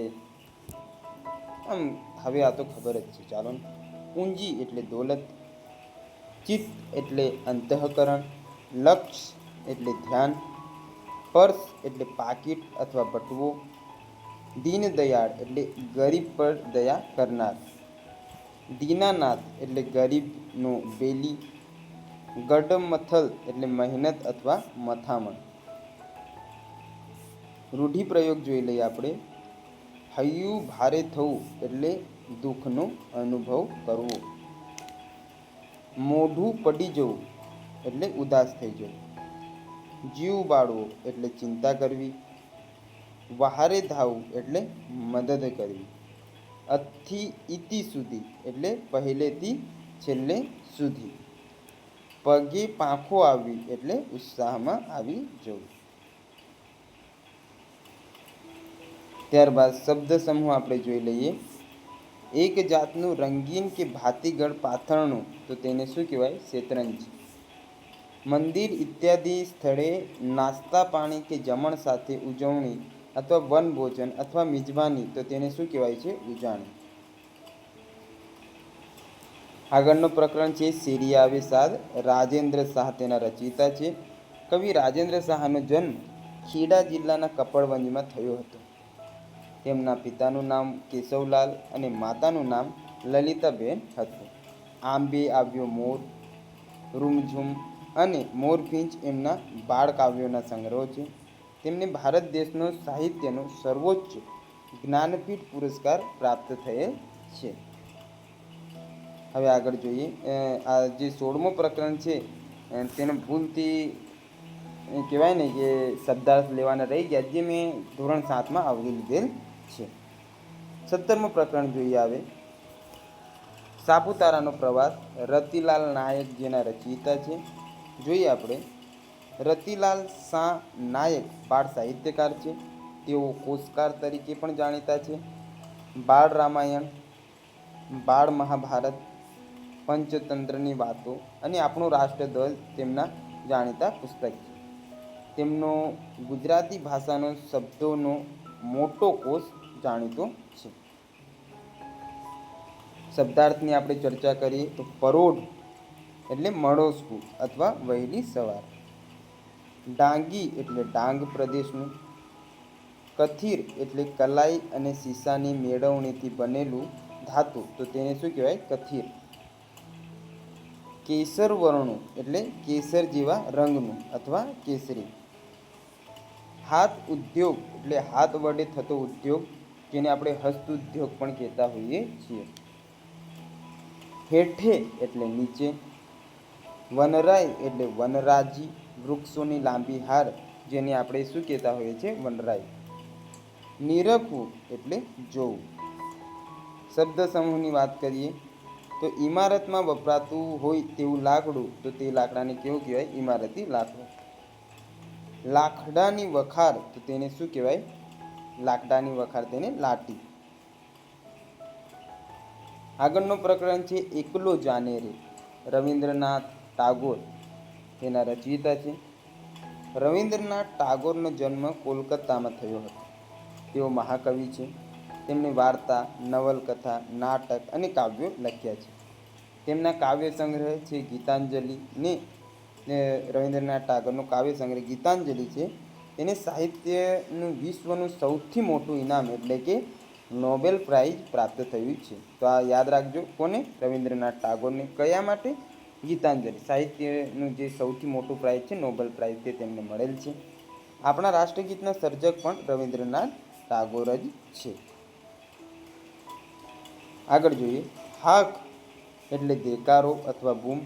A: આમ હવે આ તો ખબર જ છે, ચાલો ને. પૂંજી એટલે દોલત, ચિત્ત એટલે અંતઃકરણ, લક્ષ એટલે ધ્યાન, પર્સ એટલે પાકીટ અથવા બટવો, દીનદયાળ એટલે ગરીબ પર દયા કરનાર, દીનાનાથ એટલે ગરીબનો બેલી, ગડમથલ એટલે મહેનત અથવા મથામણ. રૂઢિપ્રયોગ જોઈ લઈએ આપણે. હૈયું ભારે થવું એટલે દુઃખનો અનુભવ કરવો. મોઢું પડી જવું એટલે ઉદાસ થઈ જવું. જીવ બાળવો એટલે ચિંતા કરવી. વહારે ધાવવું એટલે મદદ કરવી. અથી ઇતિ સુધી એટલે પહેલેથી છેલ્લે સુધી. પગે પાંખો આવવી એટલે ઉત્સાહમાં આવી જવું. ત્યારબાદ શબ્દ સમૂહ આપણે જોઈ લઈએ. એક જાતનું રંગીન કે ભાતીગળ પાથરણું, તો તેને શું કહેવાય? શેતરંજ. મંદિર ઇત્યાદિ સ્થળે નાસ્તા પાણી કે જમણ સાથે ઉજવણી અથવા વનભોજન અથવા મિજબાની, તો તેને શું કહેવાય છે? ઉજાણી. આગળનું પ્રકરણ છે શેરી આવે સાદ. રાજેન્દ્ર શાહ તેના રચયિતા છે. કવિ રાજેન્દ્ર શાહનો જન્મ ખેડા જિલ્લાના કપડવંજમાં થયો હતો. તેમના પિતાનું નામ કેશવલાલ અને માતાનું નામ લલિતાબેન હતું. આંબે આવ્યો મોર, રૂમઝૂમ અને મોરપીંછ એમના બાળ કાવ્યોના સંગ્રહો છે. તેમને ભારત દેશનો સાહિત્યનો સર્વોચ્ચ જ્ઞાનપીઠ પુરસ્કાર પ્રાપ્ત થયેલ છે. હવે આગળ જોઈએ. આ જે 16મો પ્રકરણ છે તેને ભૂલથી કહેવાય ને કે શબ્દાર્થ લેવાના રહી ગયા, જે મેં ધોરણ 7માં આવરી લીધેલ છે. 17મું પ્રકરણ જોઈએ. આવે સાપુતારાનો પ્રવાસ. રતિલાલ નાયક જેના રચયિતા છે. જોઈએ આપણે. રતિલાલ શાહ નાયક બાળ સાહિત્યકાર છે. તેઓ કોશકાર તરીકે પણ જાણીતા છે. બાળ રામાયણ, બાળ મહાભારત, પંચતંત્રની વાતો અને આપણું રાષ્ટ્રધ્વજ તેમના જાણીતા પુસ્તક છે. તેમનો ગુજરાતી ભાષાનો શબ્દોનો મોટો કોષ જાણીતો છે. શબ્દાર્થની આપણે ચર્ચા કરીએ તો પરોઢ એટલે મળોસવું અથવા વહેલી સવાર. ડાંગી એટલે ડાંગ પ્રદેશનું. કથિર એટલે કલાઈ અને સીસાની મેળવણીથી બનેલું ધાતુ, તો તેને શું કહેવાય? કથિર. કેસર વર્ણું એટલે કેસર જેવા રંગનું અથવા કેસરી. હાથ ઉદ્યોગ એટલે હાથ વડે થતો ઉદ્યોગ, જેને આપણે હસ્ત ઉદ્યોગ પણ કહેતા હોઈએ છીએ. હેઠે એટલે નીચે. વનરાય એટલે વનરાજી, વૃક્ષોની લાંબી હાર, જેને આપણે શું કહેતા હોઈએ છીએ? વનરાય. નિરખવું એટલે જોવું. શબ્દ સમૂહની વાત કરીએ તો ઇમારતમાં વપરાતું હોય તેવું લાકડું, તો તે લાકડાને કેવું કહેવાય? ઇમારતી લાકડું. લાકડાની વખાર, તો તેને શું કહેવાય? લાકડાની વખાર, તેને લાટી. આગળનું પ્રકરણ છે એકલો જાને રે. રવિન્દ્રનાથ ટાગોર તેના રચયિતા છે. રવિન્દ્રનાથ ટાગોરનો જન્મ કોલકાતામાં થયો હતો. તેઓ મહાકવિ છે. તેમણે વાર્તા, નવલકથા, નાટક અને કાવ્યો લખ્યા છે. તેમના કાવ્ય સંગ્રહ છે ગીતાંજલિ ને રવિન્દ્રનાથ ટાગોરનો કાવ્ય સંગ્રહ ગીતાંજલિ છે. તેને સાહિત્યનું વિશ્વનું સૌથી મોટું ઇનામ એટલે કે નોબેલ પ્રાઇઝ પ્રાપ્ત થયું છે. તો આ યાદ રાખજો. કોને? રવિન્દ્રનાથ ટાગોરને. કયા માટે? ગીતાંજલિ. સાહિત્યનું જે સૌથી મોટું પ્રાઇઝ છે, નોબેલ પ્રાઇઝ, તે તેમને મળેલ છે. આપણા રાષ્ટ્રગીતના સર્જક પણ રવિન્દ્રનાથ ટાગોર જ છે. આગળ જોઈએ. હાક એટલે દેકારો અથવા બૂમ.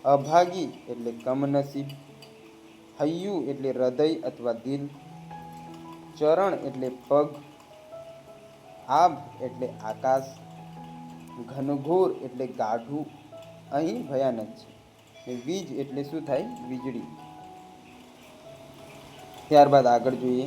A: અભાગી એટલે કમનસીબ. હૈયું એટલે હૃદય અથવા દિલ. ચરણ એટલે પગ. આભ એટલે આકાશ. ઘનઘોર એટલે ગાઢું, અહીં ભયાનક છે. વીજ એટલે શું થાય? વીજળી. ત્યારબાદ આગળ જોઈએ.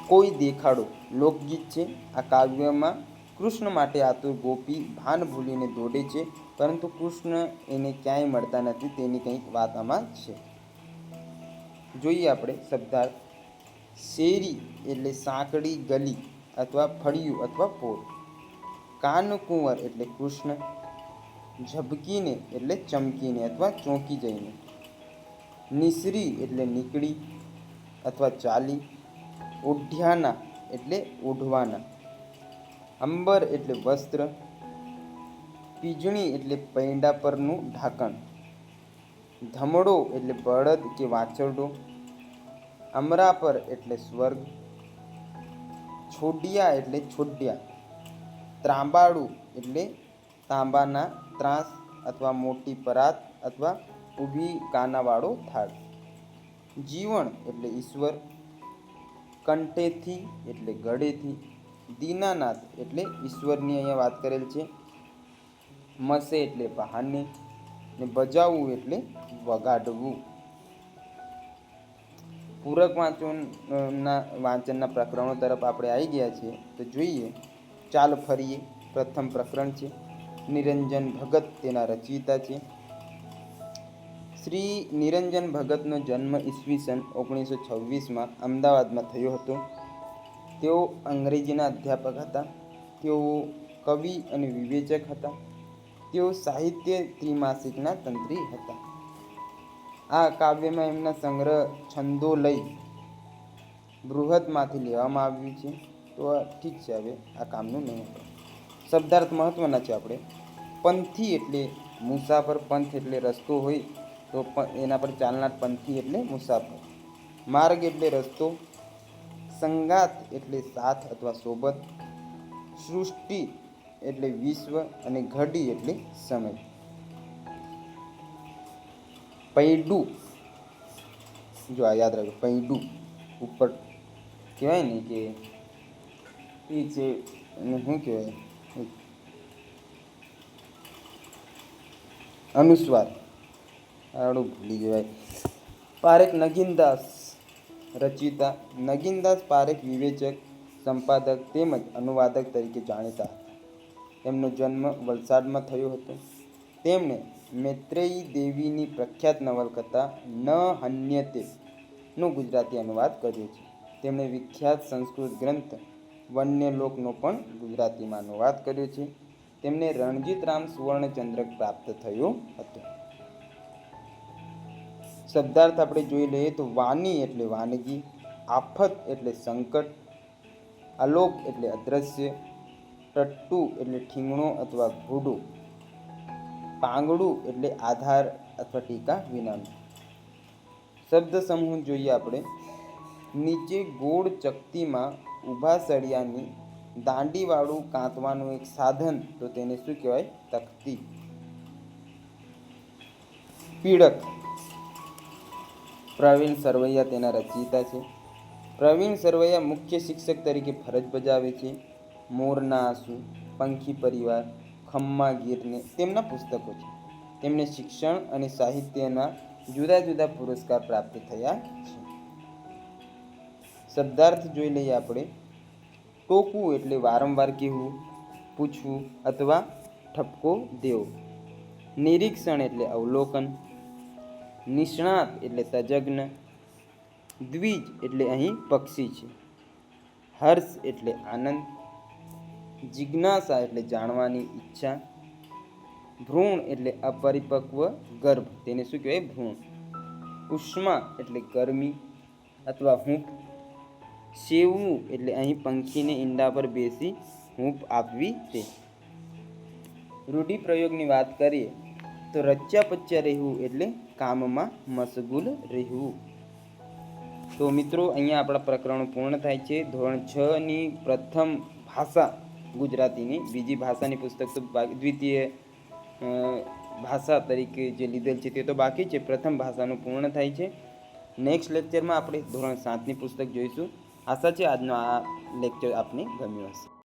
A: કોઈ દેખાડો લોકગીત છે. આ કાવ્યમાં કૃષ્ણ માટે આતુર ગોપી ભાન ભૂલીને દોડે છે, પરંતુ કૃષ્ણ એને ક્યાંય મળતા નથી, તેની કંઈક વાત આમાં છે. જોઈએ આપણે શબ્દાર્થ. શેરી એટલે સાંકડી ગલી અથવા ફળિયું અથવા પોર. કાનકુંવર એટલે કૃષ્ણ. ઝબકીને એટલે ચમકીને અથવા ચોંકી જઈને. નિસરી એટલે નીકળી અથવા ચાલી. ઓઢ્યાના એટલે ઓઢવાના. અંબર એટલે વસ્ત્ર. પીજણી એટલે પૈંડા પરનું ઢાંકણ. ધમડો એટલે બળદ કે વાછરડો. અમરાપર એટલે સ્વર્ગ. છોડિયા એટલે છોડ્યા. ત્રાંબાળું એટલે તાંબાના ત્રાસ અથવા મોટી પરાત અથવા ઊભી કાનાવાળો થાળ. જીવણ એટલે ઈશ્વર. કંઠેથી એટલે ગળેથી. દીનાનાથ એટલે ઈશ્વરની અહીંયા વાત કરેલ છે. મસે એટલે બહાને. ને બજાવવું એટલે વગાડવું. પૂરક વાંચનના પ્રકરણો તરફ આપણે આવી ગયા છીએ. તો જોઈએ. ચાલ ફરીએ. પ્રથમ પ્રકરણ છે. નિરંજન ભગત તેના રચયિતા છે. શ્રી નિરંજન ભગતનો જન્મ ઈસવીસન 1926માં અમદાવાદમાં થયો હતો. તેઓ અંગ્રેજીના અધ્યાપક હતા. તેઓ કવિ અને વિવેચક હતા. તેઓ સાહિત્ય ત્રિમાસિકના તંત્રી હતા. આ કાવ્યમાં એમના સંગ્રહ છંદોલય બૃહદમાંથી લેવામાં આવ્યું છે. તો ઠીક છે, હવે આ કામનું નહીં. શબ્દાર્થ મહત્વના છે આપણે. પંથી એટલે મુસાફર. પંથ એટલે રસ્તો હોય, તો એના પર ચાલનાર પંથી એટલે મુસાફર. માર્ગ એટલે રસ્તો. સંગાત એટલે સાથ અથવા સોબત. સૃષ્ટિ એટલે વિશ્વ અને ઘડી એટલે સમય. પૈડું, જો આ યાદ રાખજો. પૈડું ઉપર કહેવાય ને કે એ છે, શું કહેવાય? અનુસ્વાર. આડું ભૂલી જવાય. પારેખ નગીનદાસ રચયિતા. નગીનદાસ પારેખ વિવેચક, સંપાદક તેમજ અનુવાદક તરીકે જાણીતા હતા. તેમનો જન્મ વલસાડમાં થયો હતો. તેમણે મૈત્રેયી દેવીની પ્રખ્યાત નવલકથા ન હન્યતે નો ગુજરાતી અનુવાદ કર્યો છે. તેમણે વિખ્યાત સંસ્કૃત ગ્રંથ વન્યલોકનો પણ ગુજરાતીમાં અનુવાદ કર્યો છે. તેમને રણજીતરામ સુવર્ણચંદ્રક પ્રાપ્ત થયો હતો. શબ્દાર્થ આપણે જોઈ લઈએ તો વાની એટલે વાનગી, આફત એટલે સંકટ, અલોક એટલે અદ્રશ્ય, ટટ્ટુ એટલે ઠીંગણો અથવા ઘોડો, પાંગડું એટલે આધાર અથવા ટીકા વિનાનું. શબ્દ સમૂહ જોઈએ આપણે. નીચે ગોળ ચકતીમાં ઊભા સળિયાની દાંડીવાળું કાંતવાનું એક સાધન, તો તેને શું કહેવાય? તકતી. પીડક. પ્રવીણ સરવૈયા તેના રચયિતા છે. પ્રવીણ સરવૈયા મુખ્ય શિક્ષક તરીકે ફરજ બજાવે છે. મોરના આંસુ, પંખી પરિવાર, ખમ્મા ગીરને તેમના પુસ્તકો છે. તેમને શિક્ષણ અને સાહિત્યના જુદા જુદા પુરસ્કાર પ્રાપ્ત થયા છે. શબ્દાર્થ જોઈ લઈએ આપણે. ટોકવું એટલે વારંવાર કહેવું, પૂછવું અથવા ઠપકો દેવો. નિરીક્ષણ એટલે અવલોકન. નિષ્ણાત એટલે તજજ્ઞ. દ્વિજ એટલે અહીં પક્ષી છે. હર્ષ એટલે આનંદ. જિજ્ઞાસા એટલે જાણવાની ઈચ્છા. ભ્રૂણ એટલે અપરિપક્વ ગર્ભ, તેને શું કહેવાય? ભ્રૂણ. ઉષ્મા એટલે ગરમી અથવા હૂંફ. સેવવું એટલે અહીં પંખીને ઈંડા પર બેસી હૂંફ આપવી તે. રૂઢિપ્રયોગની વાત કરીએ તો રચ્યા પચ્યા રહેવું એટલે કામમાં મશગુલ રહેવું. તો મિત્રો, અહીંયા આપણા પ્રકરણો પૂર્ણ થાય છે. ધોરણ 6ની પ્રથમ ભાષા ગુજરાતીની, બીજી ભાષાની પુસ્તક તો દ્વિતીય ભાષા તરીકે જે લીધેલ છે તે તો બાકી છે. પ્રથમ ભાષાનું પૂર્ણ થાય છે. નેક્સ્ટ લેક્ચરમાં આપણે ધોરણ 7ની પુસ્તક જોઈશું. આશા છે આજનો આ લેક્ચર આપને ગમ્યો હશે.